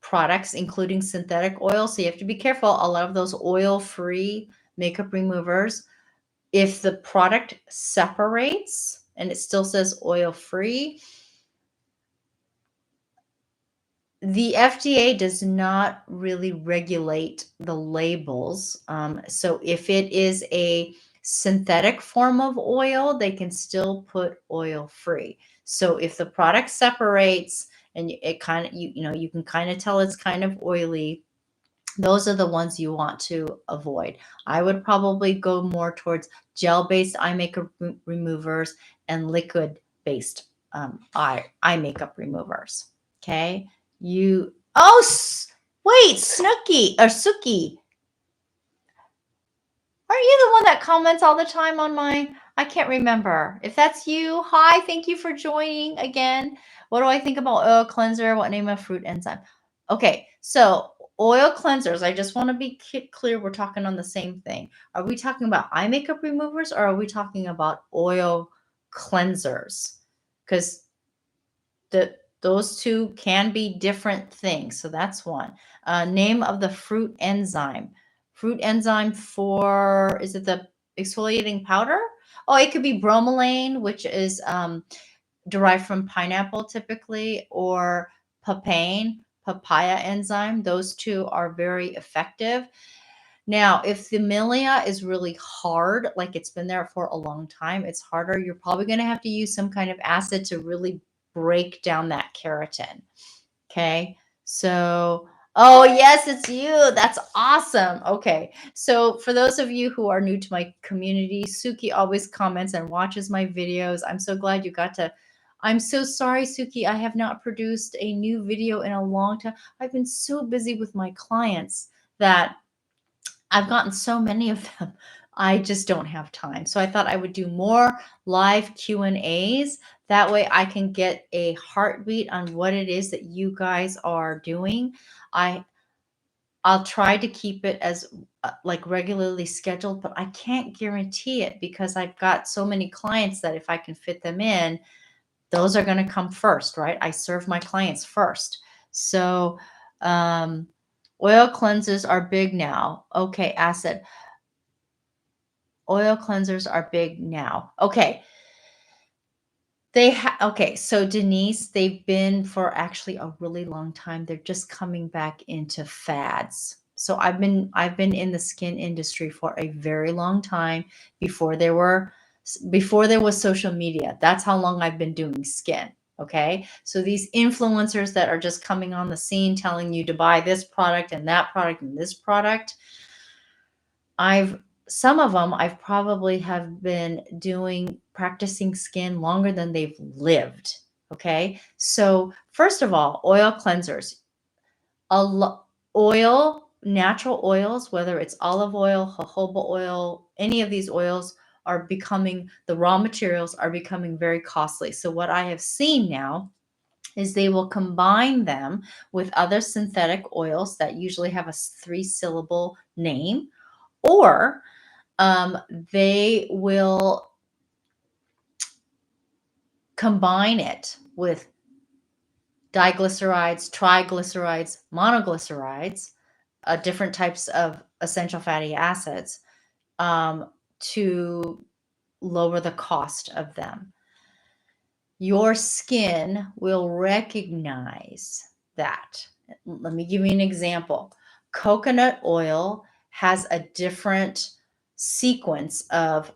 products, including synthetic oil. So you have to be careful. A lot of those oil-free makeup removers, if the product separates and it still says oil-free, the FDA does not really regulate the labels. So if it is a synthetic form of oil, they can still put oil free. So if the product separates and it kind of, you can kind of tell it's kind of oily, those are the ones you want to avoid. I would probably go more towards gel-based eye makeup removers and liquid-based eye makeup removers. Okay. Wait, Snooky or Suki, aren't you the one that comments all the time on I can't remember. If that's you, hi, thank you for joining again. What do I think about oil cleanser? What name of fruit enzyme? Okay, so oil cleansers, I just want to be clear we're talking on the same thing. Are we talking about eye makeup removers or are we talking about oil cleansers? Because those two can be different things. So that's one. Name of the fruit enzyme. Fruit enzyme for, is it the exfoliating powder? Oh, it could be bromelain, which is derived from pineapple typically, or papain, papaya enzyme. Those two are very effective. Now, if the milia is really hard, like it's been there for a long time, it's harder, you're probably going to have to use some kind of acid to really break down that keratin. Okay. So, oh, yes, it's you. That's awesome. Okay. So, for those of you who are new to my community, Suki always comments and watches my videos. I'm so glad you got to. I'm so sorry, Suki. I have not produced a new video in a long time. I've been so busy with my clients that I've gotten so many of them. I just don't have time. So I thought I would do more live Q&As. That way I can get a heartbeat on what it is that you guys are doing. I'll try to keep it as like regularly scheduled, but I can't guarantee it because I've got so many clients that if I can fit them in, those are going to come first, right? I serve my clients first. So, oil cleansers are big now. Okay, acid. Oil cleansers are big now. Okay. Okay, so Denise, they've been for actually a really long time. They're just coming back into fads. So I've been in the skin industry for a very long time before there was social media. That's how long I've been doing skin. Okay. So these influencers that are just coming on the scene telling you to buy this product and that product and this product, some of them I've probably have been practicing skin longer than they've lived. Okay. So first of all, oil cleansers, natural oils, whether it's olive oil, jojoba oil, any of these oils the raw materials are becoming very costly. So what I have seen now is they will combine them with other synthetic oils that usually have a 3-syllable name, or they will combine it with diglycerides, triglycerides, monoglycerides, different types of essential fatty acids to lower the cost of them. Your skin will recognize that. Let me give you an example. Coconut oil has a different sequence of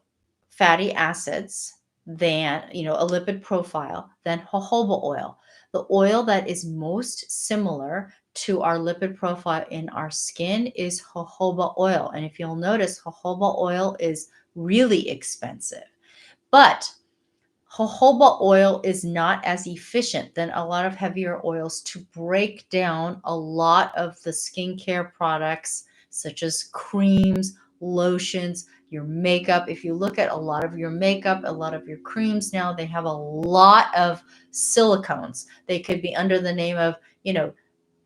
fatty acids than, a lipid profile than jojoba oil. The oil that is most similar to our lipid profile in our skin is jojoba oil. And if you'll notice, jojoba oil is really expensive. But jojoba oil is not as efficient than a lot of heavier oils to break down a lot of the skincare products, such as creams, lotions, your makeup. If you look at a lot of your makeup, a lot of your creams now, they have a lot of silicones. They could be under the name of,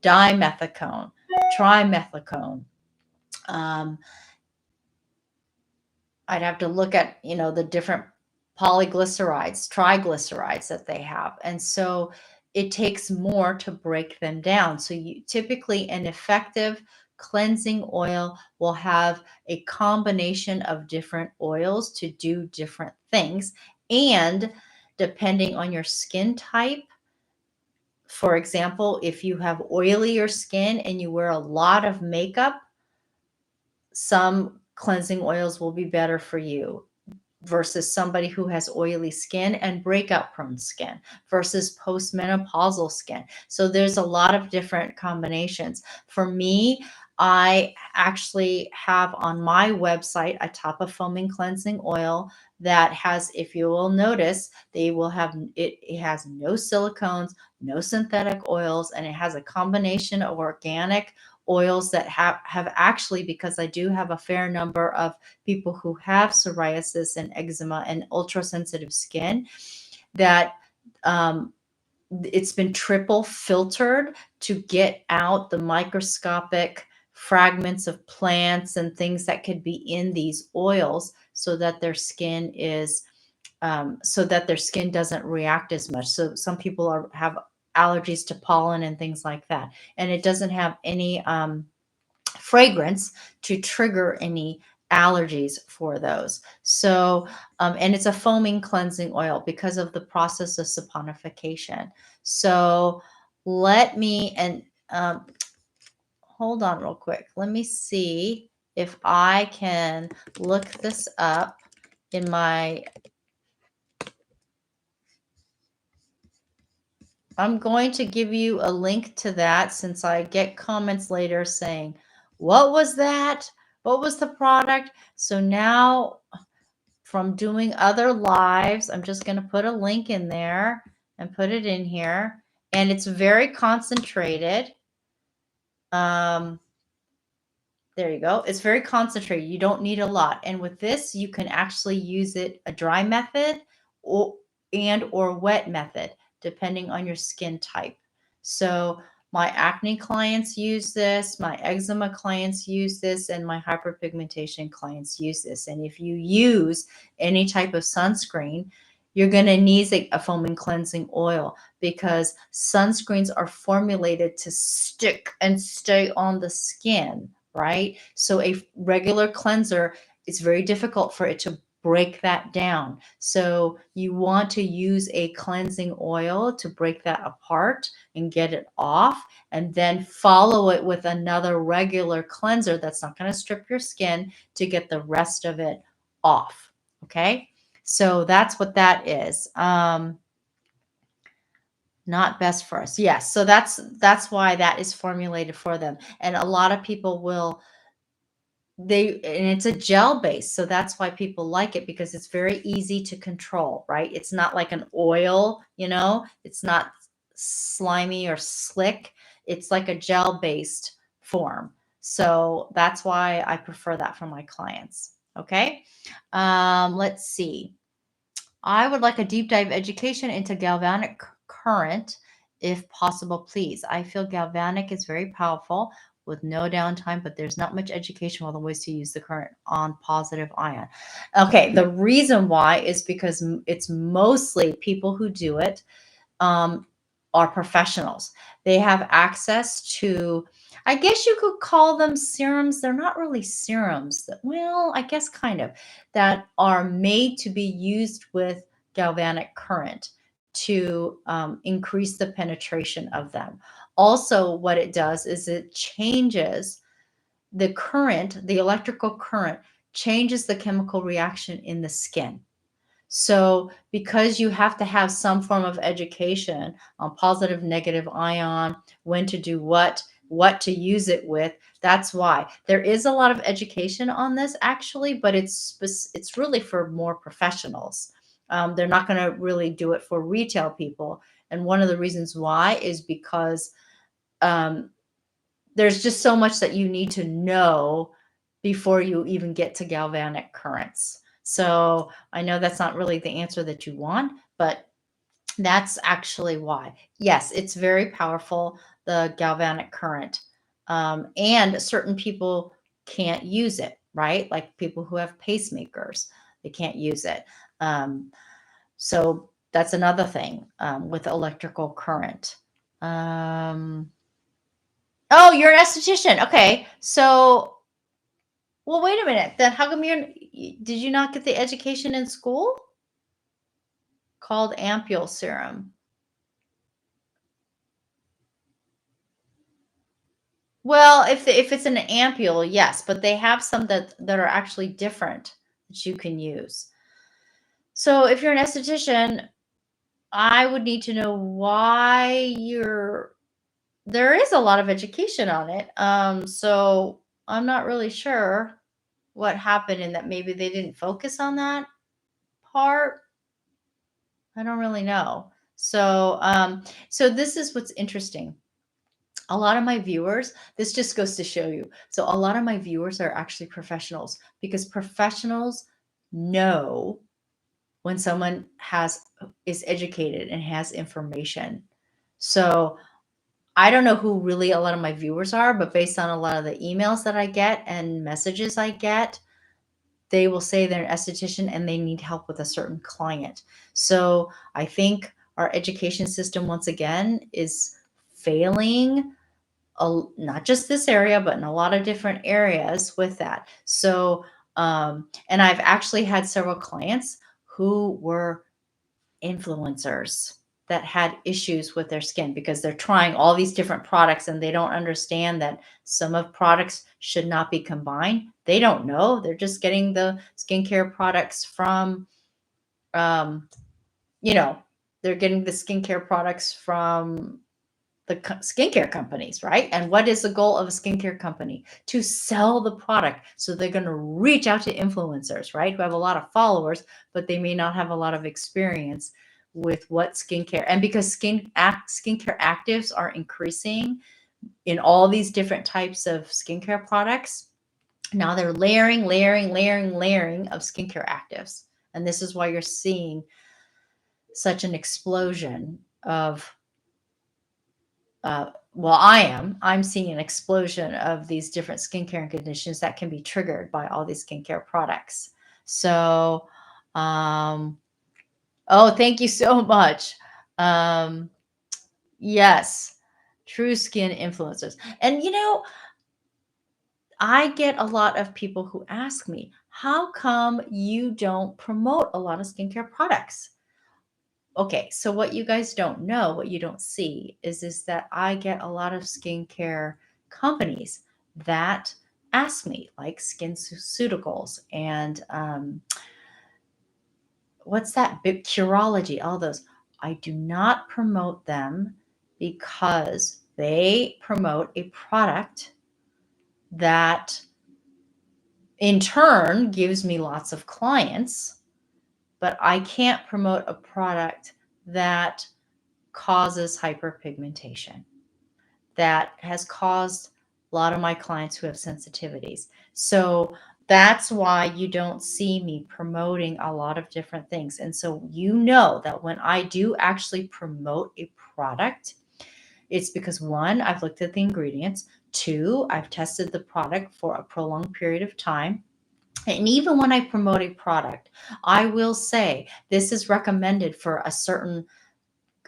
dimethicone, trimethicone. I'd have to look at, the different polyglycerides, triglycerides that they have. And so it takes more to break them down. So typically an effective cleansing oil will have a combination of different oils to do different things. And depending on your skin type, for example, if you have oilier skin and you wear a lot of makeup, some cleansing oils will be better for you versus somebody who has oily skin and breakout prone skin versus postmenopausal skin. So there's a lot of different combinations. For me, I actually have on my website a top of foaming cleansing oil that has, if you will notice, it has no silicones, no synthetic oils, and it has a combination of organic oils that have actually, because I do have a fair number of people who have psoriasis and eczema and ultra sensitive skin, that it's been triple filtered to get out the microscopic fragments of plants and things that could be in these oils so that their skin doesn't react as much. So some people have allergies to pollen and things like that, and it doesn't have any fragrance to trigger any allergies for those. So, and it's a foaming cleansing oil because of the process of saponification. So hold on real quick. Let me see if I can look this up in I'm going to give you a link to that since I get comments later saying, what was that? What was the product? So now from doing other lives, I'm just going to put a link in there and put it in here. And it's very concentrated. There you go. It's very concentrated. You don't need a lot. And with this, you can actually use it a dry method or or wet method, depending on your skin type. So my acne clients use this, my eczema clients use this, and my hyperpigmentation clients use this. And if you use any type of sunscreen, you're going to need a foaming cleansing oil because sunscreens are formulated to stick and stay on the skin, right? So a regular cleanser, it's very difficult for it to break that down. So you want to use a cleansing oil to break that apart and get it off, and then follow it with another regular cleanser that's not going to strip your skin to get the rest of it off. Okay. So that's what that is. Not best for us. Yes. So that's why that is formulated for them. And a lot of people will and it's a gel base, so that's why people like it, because it's very easy to control, right? It's not like an oil, it's not slimy or slick. It's like a gel based form. So that's why I prefer that for my clients. Okay. Let's see. I would like a deep dive education into galvanic current if possible, please. I feel galvanic is very powerful with no downtime, but there's not much education on the ways to use the current on positive ion. Okay, the reason why is because it's mostly people who do it um, are professionals. They have access to, I guess you could call them serums. They're not really serums. Well, I guess kind of, that are made to be used with galvanic current to increase the penetration of them. Also, what it does is it changes the current, the electrical current changes the chemical reaction in the skin. So, because you have to have some form of education on positive, negative ion, when to do what to use it with, that's why there is a lot of education on this actually, but it's really for more professionals. They're not going to really do it for retail people, and one of the reasons why is because um, there's just so much that you need to know before you even get to galvanic currents. So I know that's not really the answer that you want, but that's actually why. Yes, it's very powerful, the galvanic current. And certain people can't use it, right? Like people who have pacemakers, they can't use it. So that's another thing with electrical current. Um, Oh, you're an esthetician. Okay. So, well, wait a minute. Then how come did you not get the education in school? Called ampule serum. Well, if it's an ampule, yes, but they have some that are actually different that you can use. So, if you're an esthetician, I would need to know why there is a lot of education on it. So I'm not really sure what happened in that. Maybe they didn't focus on that part. I don't really know. So this is what's interesting. A lot of my viewers, this just goes to show you. So a lot of my viewers are actually professionals, because professionals know when someone is educated and has information. So I don't know who really a lot of my viewers are, but based on a lot of the emails that I get and messages I get, they will say they're an esthetician and they need help with a certain client. So I think our education system, once again, is failing, not just this area, but in a lot of different areas with that. So, and I've actually had several clients who were influencers that had issues with their skin because they're trying all these different products and they don't understand that some of products should not be combined. They don't know. They're just getting the skincare products from, um, you know, they're getting the skincare products from the skincare companies, right? And what is the goal of a skincare company? To sell the product. So they're going to reach out to influencers, right? Who have a lot of followers, but they may not have a lot of experience with what skincare. And because skincare actives are increasing in all these different types of skincare products, Now they're layering, layering, layering, layering of skincare actives. And this is why you're seeing such an explosion of, well, I'm seeing an explosion of these different skincare and conditions that can be triggered by all these skincare products. So, um, oh, thank you so much. Um, yes, true skin influencers. And I get a lot of people who ask me, how come you don't promote a lot of skincare products? Okay, so what you guys don't know, what you don't see is that I get a lot of skincare companies that ask me, like SkinCeuticals and what's that? Big Curology, all those. I do not promote them because they promote a product that in turn gives me lots of clients, but I can't promote a product that causes hyperpigmentation, that has caused a lot of my clients who have sensitivities. So that's why you don't see me promoting a lot of different things. And so that when I do actually promote a product, it's because one, I've looked at the ingredients. Two, I've tested the product for a prolonged period of time. And even when I promote a product, I will say this is recommended for a certain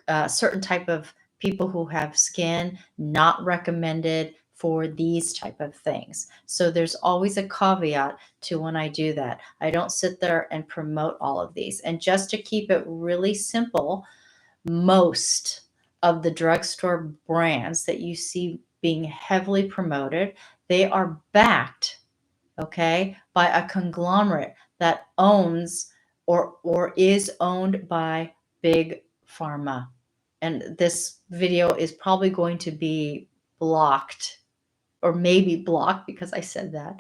type of people who have skin, not recommended for these type of things. So there's always a caveat to when I do that. I don't sit there and promote all of these. And just to keep it really simple, most of the drugstore brands that you see being heavily promoted, they are backed, okay, by a conglomerate that owns or is owned by big pharma. And this video is probably going to be blocked, or maybe blocked because I said that.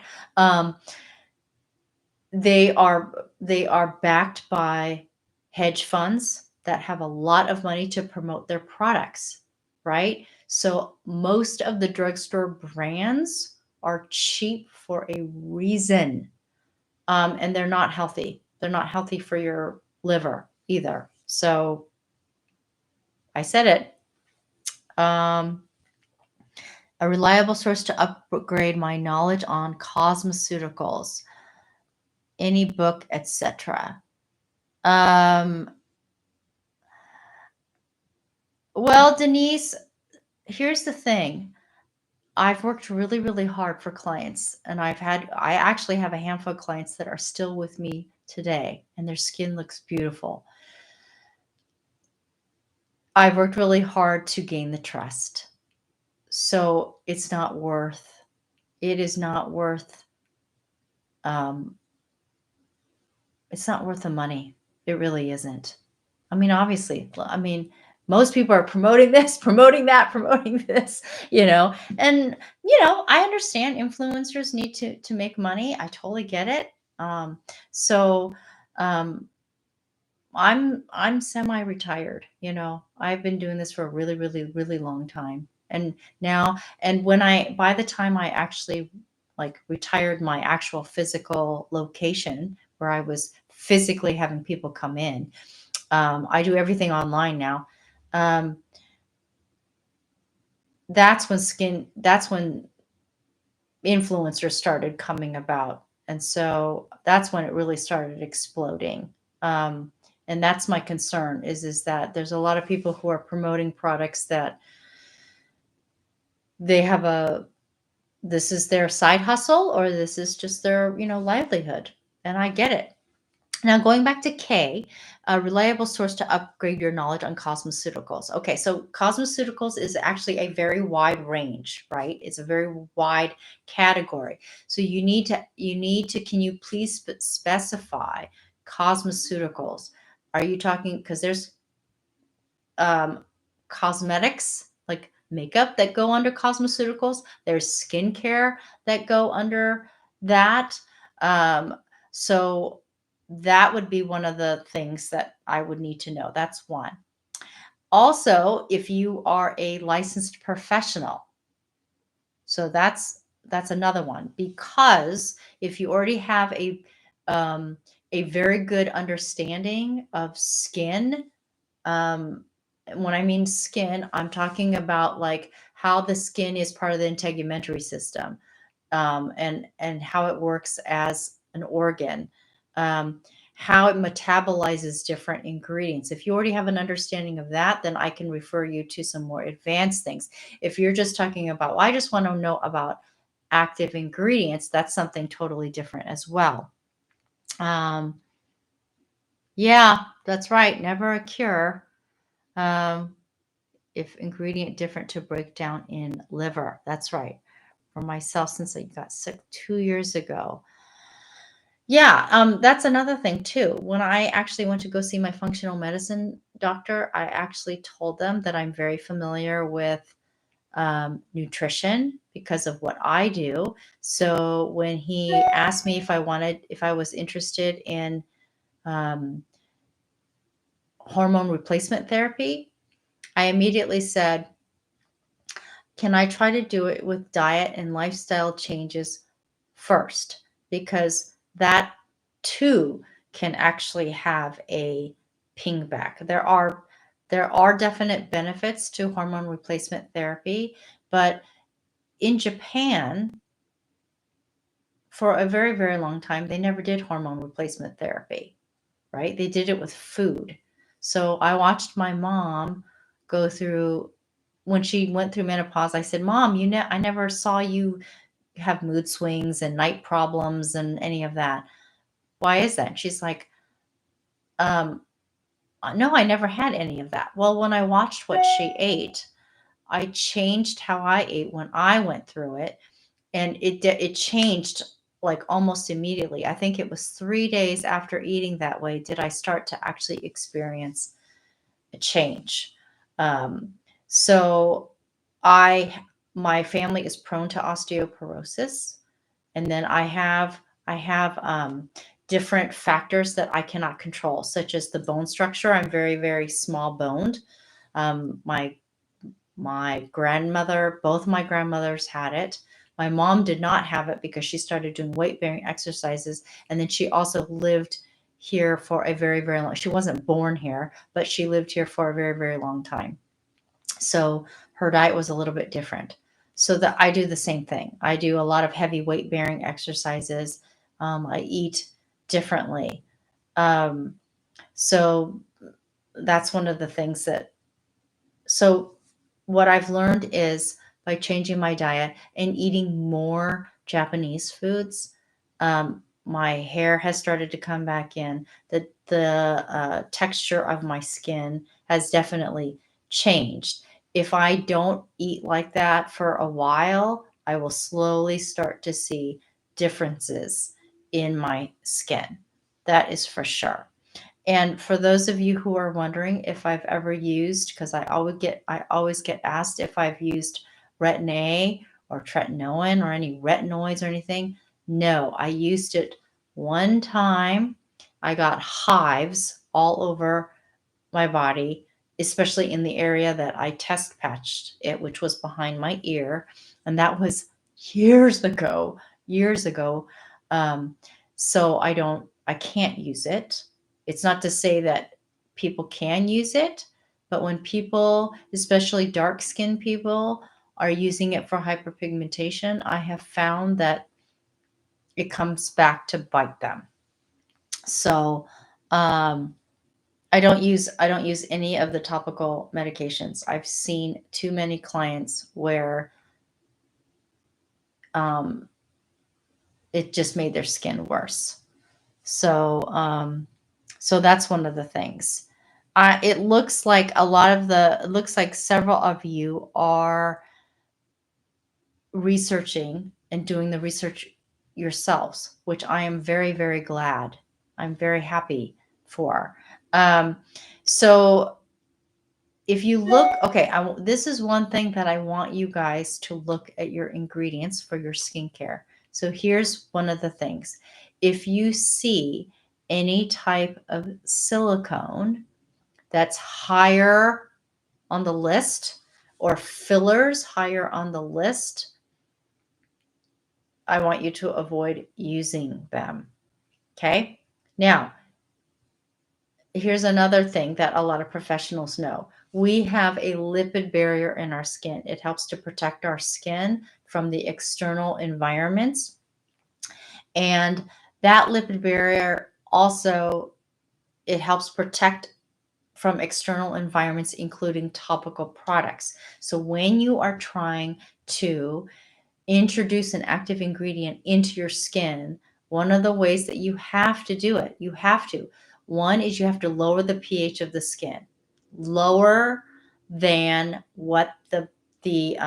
They are backed by hedge funds that have a lot of money to promote their products, right? So most of the drugstore brands are cheap for a reason. And they're not healthy. They're not healthy for your liver either. So I said it. Um, a reliable source to upgrade my knowledge on cosmeceuticals, any book, etc. Well, Denise, here's the thing. I've worked really, really hard for clients, and I actually have a handful of clients that are still with me today, and their skin looks beautiful. I've worked really hard to gain the trust. So it is not worth, um, it's not worth the money. It really isn't. I mean, obviously, most people are promoting this, promoting that, promoting this, and, I understand influencers need to make money. I totally get it. So, um, I'm semi-retired, I've been doing this for a really, really, really long time. And now, and by the time I actually like retired my actual physical location where I was physically having people come in, I do everything online now. Um, that's when influencers started coming about. And so that's when it really started exploding. Um, and that's my concern is that there's a lot of people who are promoting products that they have this is their side hustle, or this is just their, livelihood. And I get it. Now, going back to K, a reliable source to upgrade your knowledge on cosmeceuticals. Okay, so cosmeceuticals is actually a very wide range, right? It's a very wide category. So can you please specify cosmeceuticals? Are you talking, because there's um, cosmetics like makeup that go under cosmeceuticals. There's skincare that go under that. So that would be one of the things that I would need to know. That's one. Also, if you are a licensed professional, so that's That's another one, because if you already have a very good understanding of skin, um, when I mean skin, I'm talking about like how the skin is part of the integumentary system, and how it works as an organ, um, how it metabolizes different ingredients. If you already have an understanding of that, then I can refer you to some more advanced things. If you're just talking about, well, I just want to know about active ingredients, that's something totally different as well. Um, yeah, that's right. Never a cure. Um, if ingredient different to break down in liver. That's right. For myself, since I got sick 2 years ago. Yeah, that's another thing too. When I actually went to go see my functional medicine doctor, I actually told them that I'm very familiar with nutrition because of what I do. So when he asked me if I was interested in um, hormone replacement therapy, I immediately said, can I try to do it with diet and lifestyle changes first? Because that too can actually have a ping back. There are definite benefits to hormone replacement therapy, but in Japan, for a very, very long time, they never did hormone replacement therapy, right? They did it with food. So I watched my mom go through, when she went through menopause, I said, Mom, I never saw you have mood swings and night problems and any of that. Why is that? And she's like, um, no, I never had any of that. Well, when I watched what she ate, I changed how I ate when I went through it, and it changed like almost immediately. I think it was 3 days after eating that way did I start to actually experience a change. Um, so I my family is prone to osteoporosis, and then I have different factors that I cannot control, such as the bone structure. I'm very, very small boned. My grandmother, both my grandmothers had it. My mom did not have it because she started doing weight bearing exercises, and then she also lived here for a very, very long. She wasn't born here, but she lived here for a very, very long time. So her diet was a little bit different. So that I do the same thing. I do a lot of heavy weight bearing exercises. I eat differently. Um, so that's one of the things that, so what I've learned is by changing my diet and eating more Japanese foods, my hair has started to come back in. The texture of my skin has definitely changed. If I don't eat like that for a while, I will slowly start to see differences in my skin. That is for sure. And for those of you who are wondering if I've ever used, because I always get asked if I've used Retin A or tretinoin or any retinoids or anything. No, I used it one time. I got hives all over my body, especially in the area that I test patched it, which was behind my ear. And that was years ago, years ago. Um, so I can't use it. It's not to say that people can use it, but when people, especially dark skinned people, are using it for hyperpigmentation, I have found that it comes back to bite them. So, um, I don't use any of the topical medications. I've seen too many clients where um, it just made their skin worse. So that's one of the things. It looks like several of you are researching and doing the research yourselves, which I am very, very glad. I'm very happy for. Um, so if you look, okay, this is one thing that I want you guys to look at your ingredients for your skincare. So here's one of the things. If you see any type of silicone that's higher on the list or fillers higher on the list, I want you to avoid using them. Okay. Now, here's another thing that a lot of professionals know. We have a lipid barrier in our skin. It helps to protect our skin from the external environments. And that lipid barrier also, it helps protect from external environments, including topical products. So when you are trying to introduce an active ingredient into your skin, one of the ways that you have to do it, one is you have to lower the pH of the skin, lower than what the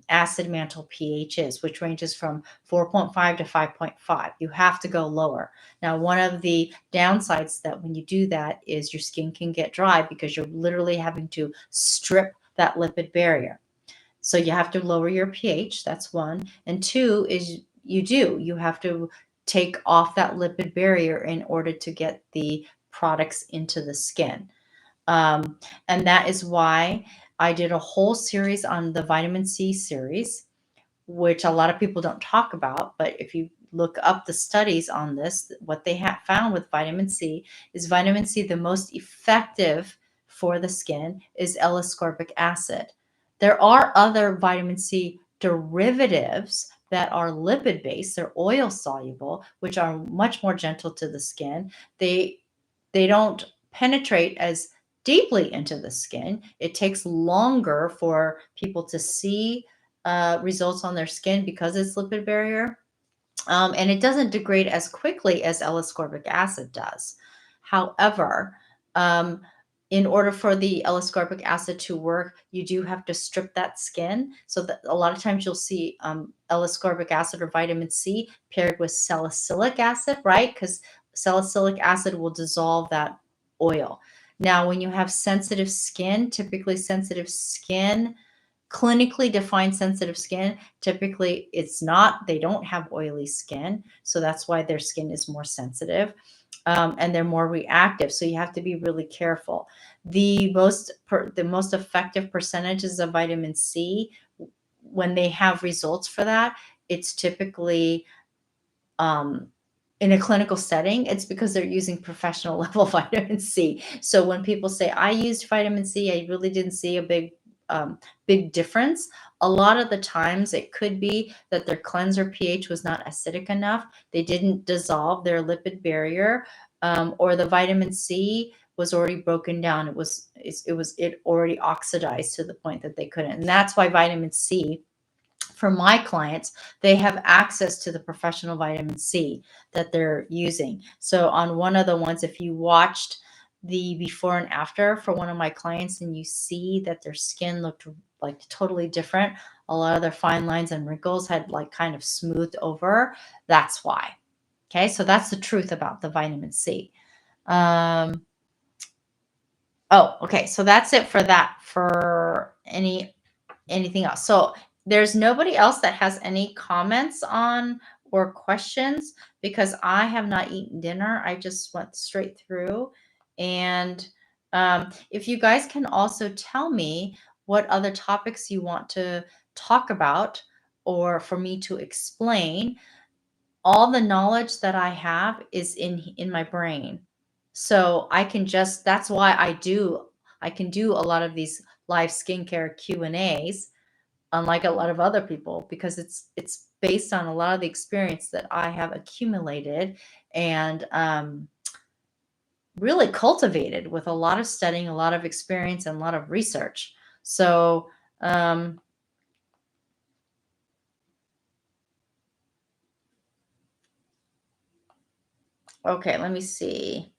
acid mantle pH is, which ranges from 4.5 to 5.5. You have to go lower. Now, one of the downsides that when you do that is your skin can get dry because you're literally having to strip that lipid barrier. So you have to lower your pH. That's one. And two is you have to take off that lipid barrier in order to get the products into the skin. Um, and that is why I did a whole series on the vitamin C series, which a lot of people don't talk about. But if you look up the studies on this, what they have found with vitamin C is vitamin C, the most effective for the skin is L-ascorbic acid. There are other vitamin C derivatives that are lipid based, they're oil soluble, which are much more gentle to the skin. They don't penetrate as deeply into the skin. It takes longer for people to see results on their skin because it's lipid barrier. And it doesn't degrade as quickly as L-ascorbic acid does. However, um, in order for the L-ascorbic acid to work, you do have to strip that skin. So that a lot of times you'll see L-ascorbic acid or vitamin C paired with salicylic acid, right? Because salicylic acid will dissolve that oil. Now, when you have sensitive skin, typically sensitive skin, clinically defined sensitive skin, typically they don't have oily skin. So that's why their skin is more sensitive. And they're more reactive. So you have to be really careful. The most effective percentages of vitamin C, when they have results for that, it's typically um, in a clinical setting, it's because they're using professional level vitamin C. So when people say, I used vitamin C, I really didn't see a big difference. A lot of the times it could be that their cleanser pH was not acidic enough. They didn't dissolve their lipid barrier, or the vitamin C was already broken down. It already oxidized to the point that they couldn't. And that's why vitamin C, for my clients, they have access to the professional vitamin C that they're using. So on one of the ones, if you watched the before and after for one of my clients and you see that their skin looked like totally different, a lot of their fine lines and wrinkles had like kind of smoothed over. That's why. Okay, so that's the truth about the vitamin C. Um, oh, okay, so that's it for that. For anything else? So there's nobody else that has any comments on or questions because I have not eaten dinner. I just went straight through. And if you guys can also tell me what other topics you want to talk about or for me to explain, all the knowledge that I have is in my brain. So I can just that's why I can do a lot of these live skincare Q&As, unlike a lot of other people, because it's based on a lot of the experience that I have accumulated and really cultivated with a lot of studying, a lot of experience, and a lot of research. So okay, let me see.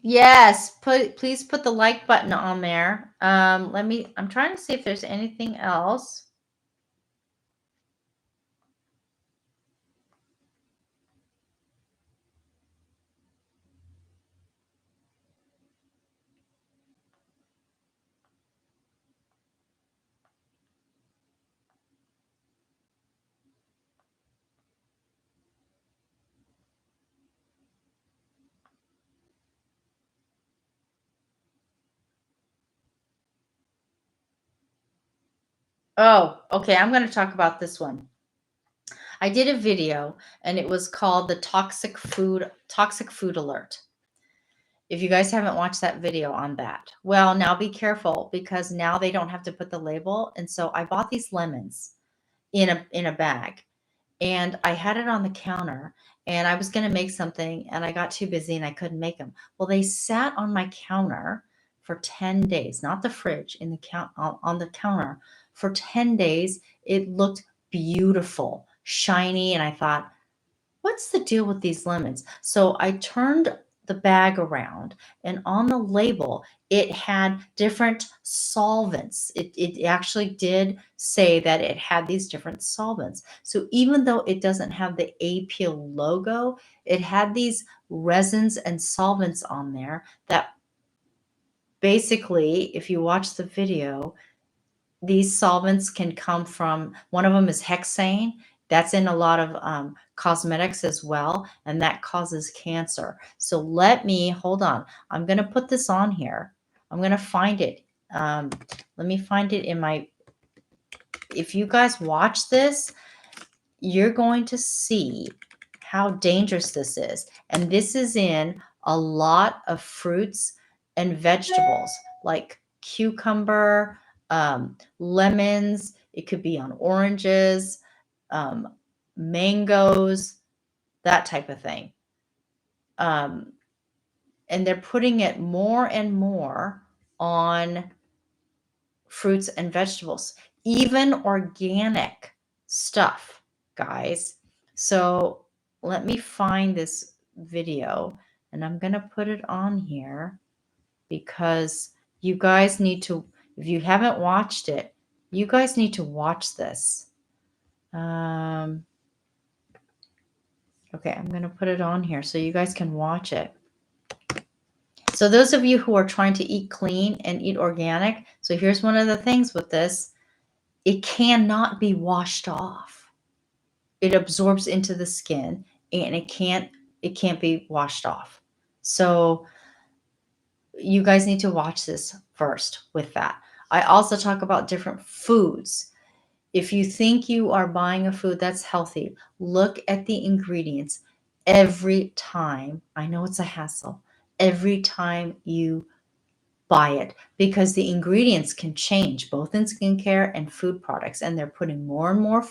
Yes, please put the like button on there. I'm trying to see if there's anything else. Oh, okay. I'm going to talk about this one. I did a video and it was called the toxic food alert. If you guys haven't watched that video on that, well, now be careful because now they don't have to put the label. And so I bought these lemons in a bag and I had it on the counter and I was going to make something and I got too busy and I couldn't make them. Well, they sat on my counter for 10 days, not the fridge, in the on the counter for 10 days. It looked beautiful, shiny, and I thought, what's the deal with these lemons? So I turned the bag around and on the label, it had different solvents. It actually did say that it had these different solvents. So even though it doesn't have the APIL logo, it had these resins and solvents on there that basically, if you watch the video, these solvents can come from, one of them is hexane. That's in a lot of cosmetics as well, and that causes cancer. So hold on. I'm going to put this on here. I'm going to find it. Let me find it in my, if you guys watch this, you're going to see how dangerous this is. And this is in a lot of fruits and vegetables like cucumber, lemons. It could be on oranges, um, mangoes, that type of thing. And they're putting it more and more on fruits and vegetables, even organic stuff, guys. So let me find this video and I'm going to put it on here because you guys need to, if you haven't watched it, you guys need to watch this. Okay, I'm going to put it on here so you guys can watch it. So those of you who are trying to eat clean and eat organic, so here's one of the things with this. It cannot be washed off. It absorbs into the skin and it can't be washed off. So you guys need to watch this first with that. I also talk about different foods. If you think you are buying a food that's healthy, look at the ingredients every time. I know it's a hassle. Every time you buy it, because the ingredients can change both in skincare and food products, and they're putting more and more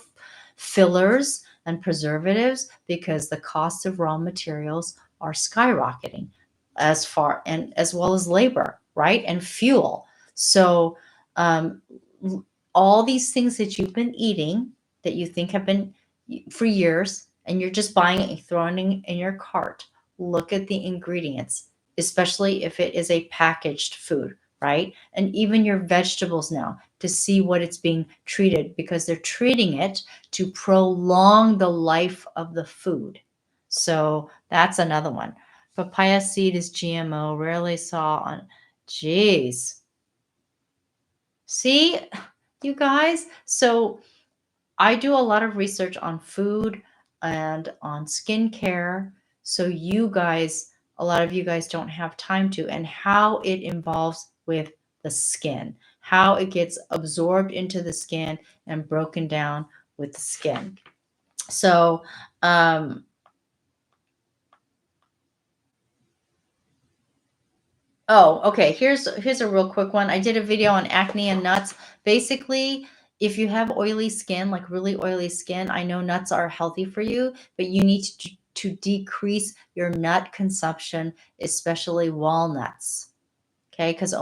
fillers and preservatives because the cost of raw materials are skyrocketing, as well as labor, right, and fuel. So um, all these things that you've been eating that you think have been for years, and you're just buying it and throwing it in your cart. Look at the ingredients, especially if it is a packaged food, right? And even your vegetables now, to see what it's being treated, because they're treating it to prolong the life of the food. So that's another one. Papaya seed is GMO, rarely saw on, geez. See, you guys? So I do a lot of research on food and on skincare. So you guys, a lot of you guys don't have time to, and how it involves with the skin, how it gets absorbed into the skin and broken down with the skin. So, oh, okay. Here's a real quick one. I did a video on acne and nuts. Basically, if you have oily skin, like really oily skin, I know nuts are healthy for you, but you need to decrease your nut consumption, especially walnuts. Okay, because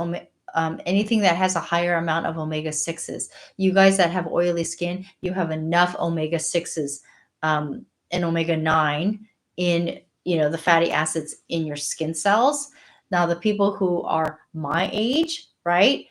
anything that has a higher amount of omega 6s. You guys that have oily skin, you have enough omega 6s and omega 9 in, the fatty acids in your skin cells. Now, the people who are my age, right?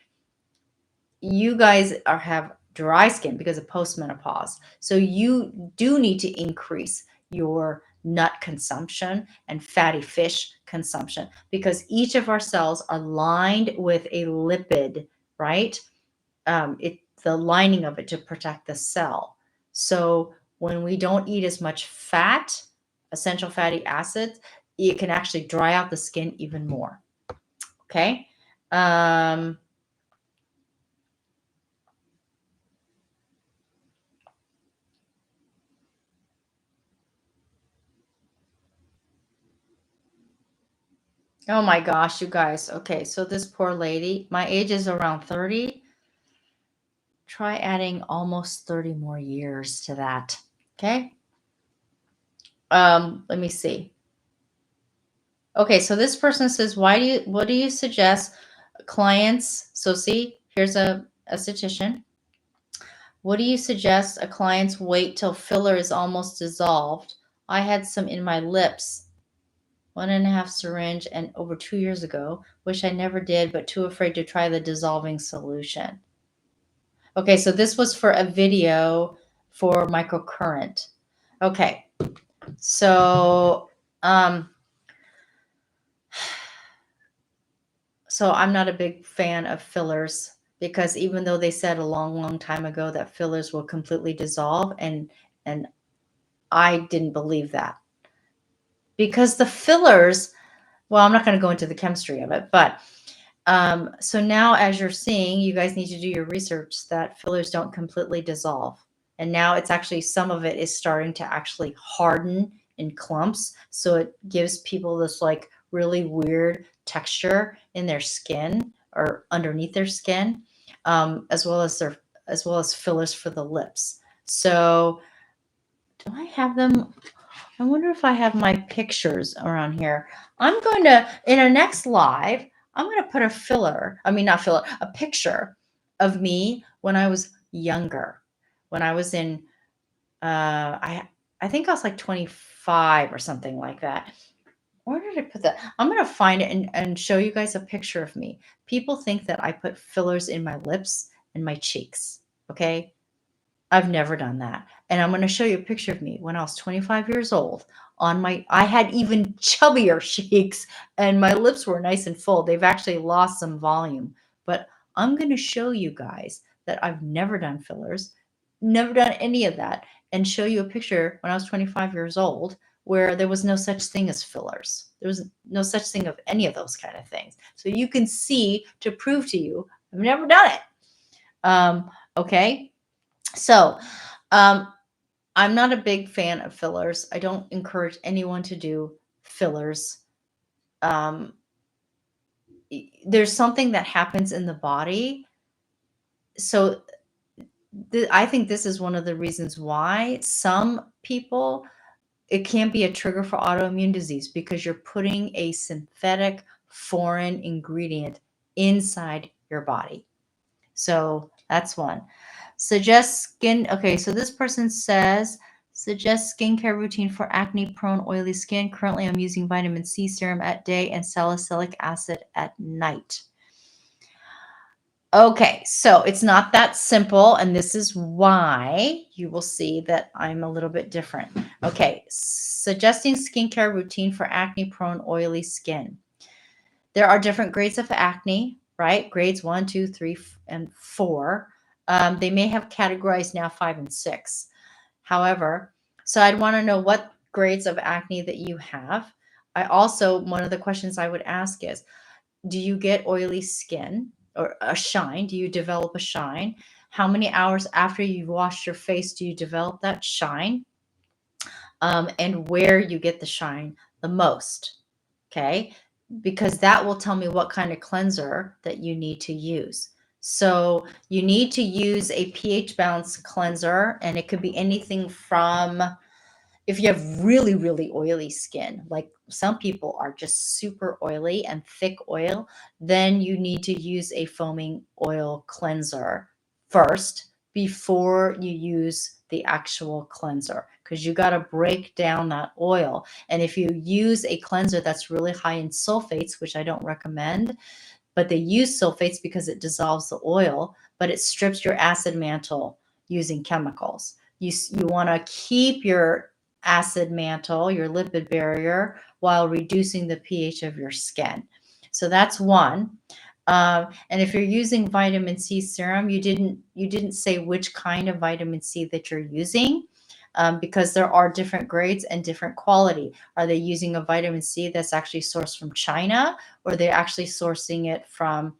You guys have dry skin because of postmenopause. So you do need to increase your nut consumption and fatty fish consumption, because each of our cells are lined with a lipid, right? The lining of it to protect the cell. So when we don't eat as much fat, essential fatty acids, it can actually dry out the skin even more. Okay. Oh my gosh, you guys. Okay, so this poor lady, my age is around 30. Try adding almost 30 more years to that. Okay. Let me see. Okay, so this person says, what do you suggest clients? So see, here's a esthetician. What do you suggest a client's wait till filler is almost dissolved? I had some in my lips, 1.5 syringe, and over 2 years ago. Wish I never did, but too afraid to try the dissolving solution. Okay, so this was for a video for microcurrent. Okay, so um, so I'm not a big fan of fillers because even though they said a long, long time ago that fillers will completely dissolve, and I didn't believe that because the fillers. Well, I'm not going to go into the chemistry of it, but so now as you're seeing, you guys need to do your research that fillers don't completely dissolve. And now it's actually, some of it is starting to actually harden in clumps. So it gives people this like really weird texture in their skin or underneath their skin, as well as fillers for the lips. So do I have them? I wonder if I have my pictures around here. I'm going to, in our next live, I'm going to put a filler, I mean, not filler, a picture of me when I was younger, when I was in, I think I was like 25 or something like that. Where did I put that? I'm going to find it and show you guys a picture of me. People think that I put fillers in my lips and my cheeks. Okay. I've never done that. And I'm going to show you a picture of me when I was 25 years old. I had even chubbier cheeks and my lips were nice and full. They've actually lost some volume. But I'm going to show you guys that I've never done fillers, never done any of that, and show you a picture when I was 25 years old where there was no such thing as fillers. There was no such thing of any of those kind of things. So you can see, to prove to you, I've never done it. Okay. So, um, I'm not a big fan of fillers. I don't encourage anyone to do fillers. Um, there's something that happens in the body. So, I think this is one of the reasons why some people, it can be a trigger for autoimmune disease because you're putting a synthetic foreign ingredient inside your body. So that's one. Suggest skin. Okay, so this person says, suggest skincare routine for acne prone oily skin. Currently, I'm using vitamin C serum at day and salicylic acid at night. Okay, so it's not that simple, and this is why you will see that I'm a little bit different. Okay, suggesting skincare routine for acne prone oily skin. There are different grades of acne, right? Grades 1, 2, 3, and 4. They may have categorized now 5 and 6. However, so I'd want to know what grades of acne that you have. I also, one of the questions I would ask is, do you get oily skin or a shine? Do you develop a shine? How many hours after you've washed your face do you develop that shine? And where you get the shine the most? Okay, because that will tell me what kind of cleanser that you need to use. So you need to use a pH balanced cleanser, and it could be anything from, if you have really, really oily skin, like some people are just super oily and thick oil, then you need to use a foaming oil cleanser first before you use the actual cleanser, because you got to break down that oil. And if you use a cleanser that's really high in sulfates, which I don't recommend, but they use sulfates because it dissolves the oil, but it strips your acid mantle using chemicals. You want to keep your acid mantle, your lipid barrier, while reducing the pH of your skin. So that's one. And if you're using vitamin C serum, you didn't say which kind of vitamin C that you're using, because there are different grades and different quality. Are they using a vitamin C that's actually sourced from China, or they're actually sourcing it from?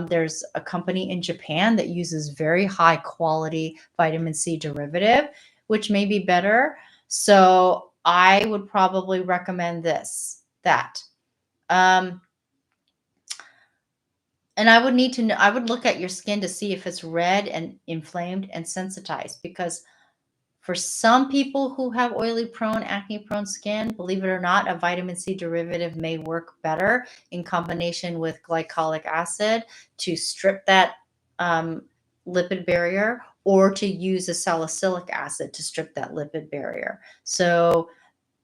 There's a company in Japan that uses very high quality vitamin C derivative, which may be better. So I would probably recommend that. And I would need to know, I would look at your skin to see if it's red and inflamed and sensitized, because for some people who have oily prone, acne prone skin, believe it or not, a vitamin C derivative may work better in combination with glycolic acid to strip that lipid barrier, or to use a salicylic acid to strip that lipid barrier. So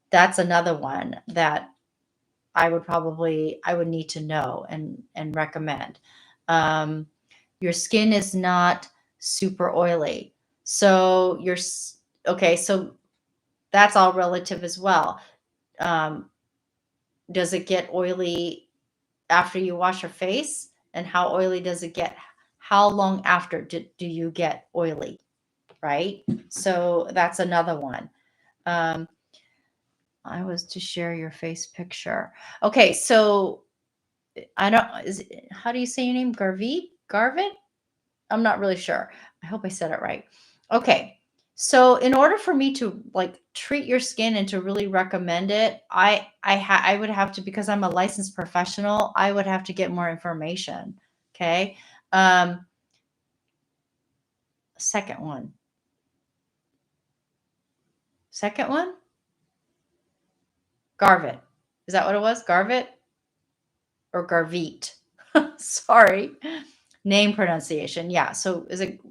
that's another one that I would need to know and recommend. Your skin is not super oily. So okay, so that's all relative as well. Um, does it get oily after you wash your face? And how oily does it get? How long after do you get oily? Right? So that's another one. I was to share your face picture. Okay, so I don't, how do you say your name? Garvit? I'm not really sure. I hope I said it right. Okay. So in order for me to like treat your skin and to really recommend it, I would have to, because I'm a licensed professional, I would have to get more information. Okay. Um, second one. Second one? Garvit. Is that what it was? Garvit or Garvit? Sorry. Name pronunciation. Yeah. So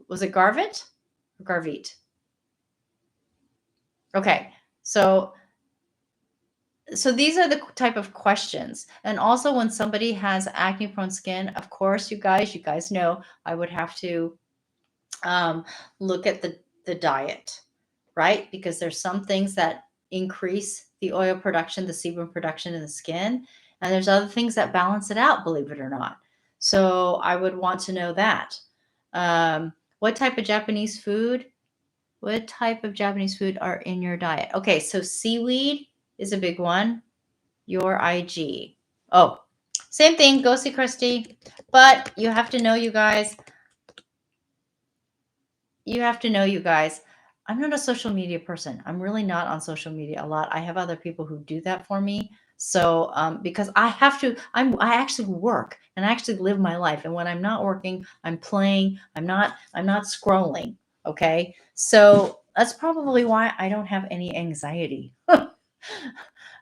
was it Garvit or Garvit? Okay. So these are the type of questions. And also when somebody has acne prone skin, of course, you guys know I would have to look at the diet, right? Because there's some things that increase the oil production, the sebum production in the skin, and there's other things that balance it out, believe it or not. So I would want to know that. What type of Japanese food? What type of Japanese food are in your diet? Okay, so seaweed is a big one. Your IG. Oh, same thing. Go see Christy. But you have to know, you guys. You have to know, you guys. I'm not a social media person. I'm really not on social media a lot. I have other people who do that for me. So because I have to, I actually work and I actually live my life. And when I'm not working, I'm playing. I'm not scrolling. Okay. So that's probably why I don't have any anxiety.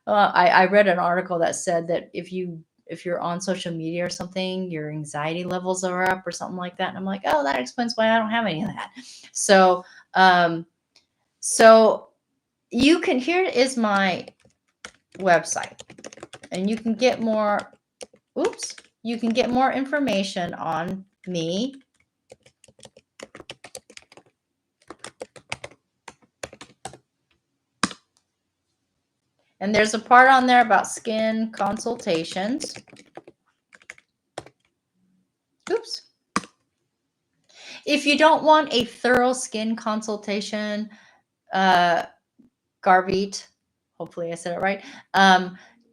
I read an article that said that if you're on social media or something, your anxiety levels are up or something like that. And I'm like, oh, that explains why I don't have any of that. So, so you can, here is my website, and you can get more, you can get more information on me. And there's a part on there about skin consultations. Oops. If you don't want a thorough skin consultation, Garvit, hopefully I said it right.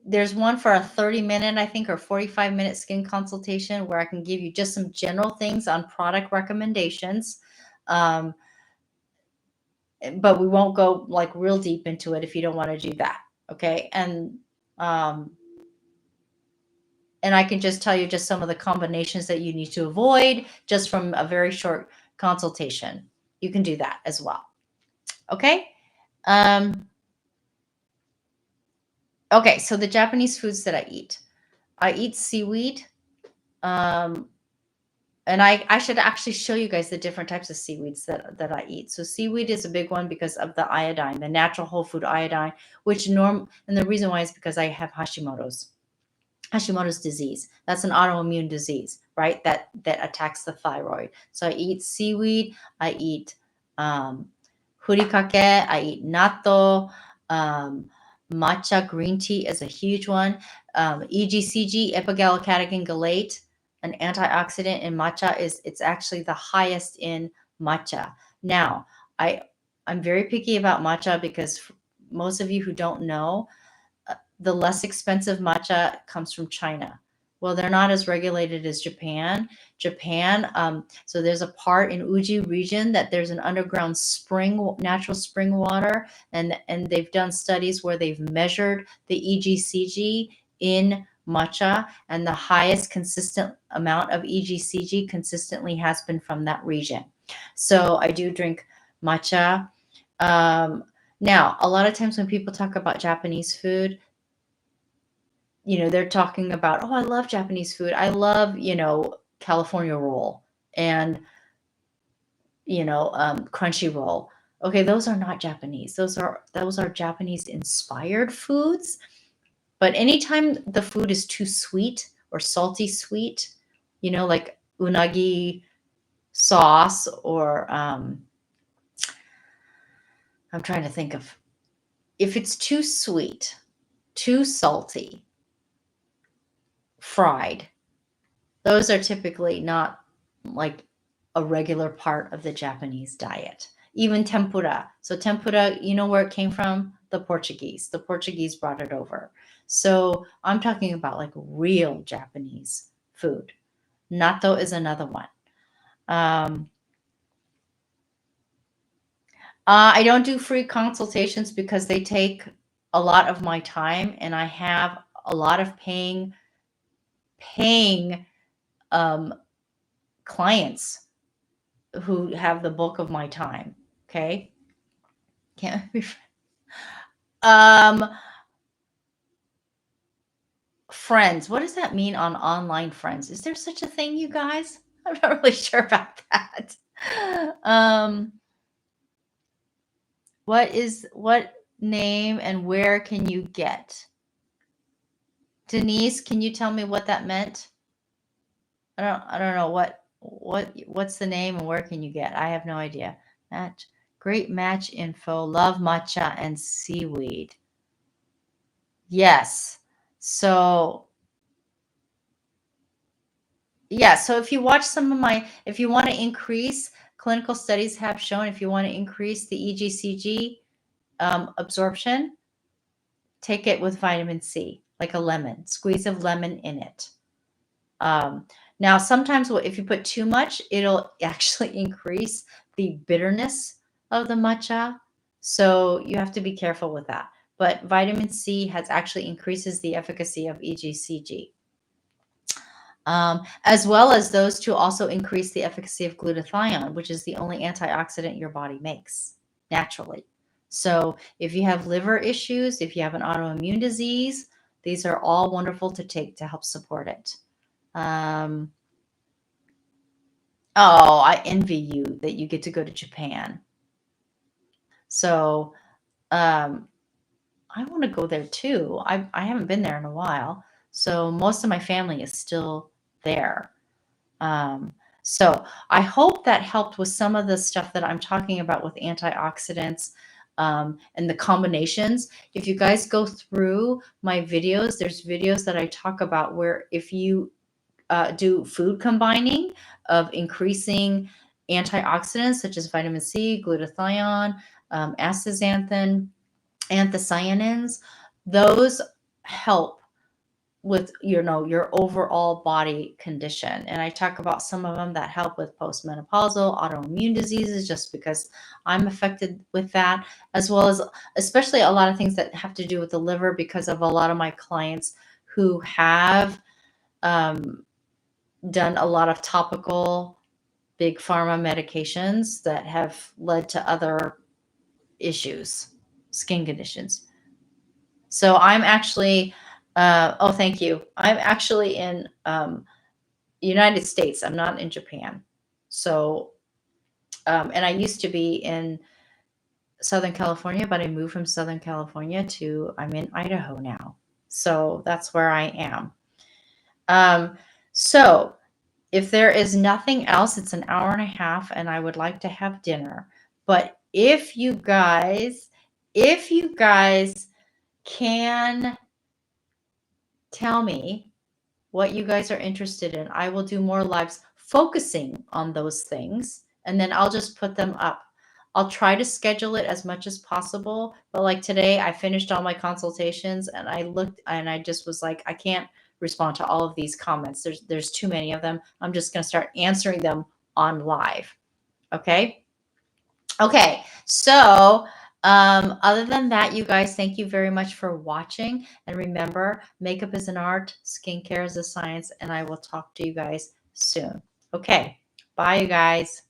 There's one for a 30-minute, I think, or 45-minute skin consultation where I can give you just some general things on product recommendations. But we won't go like real deep into it if you don't want to do that. Okay. And I can just tell you just some of the combinations that you need to avoid just from a very short consultation. You can do that as well. Okay. Okay. So the Japanese foods that I eat seaweed. And I should actually show you guys the different types of seaweeds that I eat. So seaweed is a big one because of the iodine, the natural whole food iodine, and the reason why is because I have Hashimoto's disease. That's an autoimmune disease, right? That attacks the thyroid. So I eat seaweed. I eat furikake. I eat natto. Matcha green tea is a huge one. EGCG, epigallocatechin gallate, an antioxidant in matcha, it's actually the highest in matcha. Now, I'm very picky about matcha because most of you who don't know, the less expensive matcha comes from China. Well, they're not as regulated as Japan. So there's a part in Uji region that there's an underground spring, natural spring water, and they've done studies where they've measured the EGCG in matcha, and the highest consistent amount of EGCG consistently has been from that region. So I do drink matcha. Now, a lot of times when people talk about Japanese food, they're talking about, oh, I love Japanese food. I love, California roll and, crunchy roll. Okay, those are not Japanese. Those are Japanese inspired foods. But anytime the food is too sweet or salty sweet, like unagi sauce or I'm trying to think of, if it's too sweet, too salty, fried, those are typically not like a regular part of the Japanese diet. Even tempura. So tempura, you know where it came from? The Portuguese. The Portuguese brought it over. So I'm talking about like real Japanese food. Natto is another one. I don't do free consultations because they take a lot of my time, and I have a lot of paying clients who have the bulk of my time. Okay. Can't be. Um, Friends. What does that mean on online friends? Is there such a thing, you guys? I'm not really sure about that. Um, what name and where can you get? Denise, can you tell me what that meant? I don't know what's the name and where can you get? I have no idea. Match. Great match info. Love matcha and seaweed. Yes. So yeah, so if you watch if you want to increase, clinical studies have shown if you want to increase the EGCG absorption, take it with vitamin C, like a lemon, squeeze of lemon in it. Now, sometimes if you put too much, it'll actually increase the bitterness of the matcha. So you have to be careful with that. But vitamin C actually increases the efficacy of EGCG. As well as those two also increase the efficacy of glutathione, which is the only antioxidant your body makes naturally. So if you have liver issues, if you have an autoimmune disease, these are all wonderful to take to help support it. Oh, I envy you that you get to go to Japan. So I want to go there too. I haven't been there in a while. So most of my family is still there. So I hope that helped with some of the stuff that I'm talking about with antioxidants and the combinations. If you guys go through my videos, there's videos that I talk about where if you do food combining of increasing antioxidants such as vitamin C, glutathione, astaxanthin, anthocyanins, those help with your overall body condition. And I talk about some of them that help with postmenopausal autoimmune diseases, just because I'm affected with that, as well as especially a lot of things that have to do with the liver, because of a lot of my clients who have done a lot of topical big pharma medications that have led to other issues, skin conditions. So I'm actually, oh, thank you. I'm actually in United States. I'm not in Japan. So, and I used to be in Southern California, but I moved from Southern California I'm in Idaho now. So that's where I am. So if there is nothing else, it's an hour and a half and I would like to have dinner. But if you guys can tell me what you guys are interested in, I will do more lives focusing on those things, and then I'll just put them up. I'll try to schedule it as much as possible, but like today I finished all my consultations and I looked and I just was like, I can't respond to all of these comments. There's too many of them. I'm just going to start answering them on live. Okay. So Other than that, you guys, thank you very much for watching. And remember, makeup is an art, skincare is a science, and I will talk to you guys soon. Okay, bye, you guys.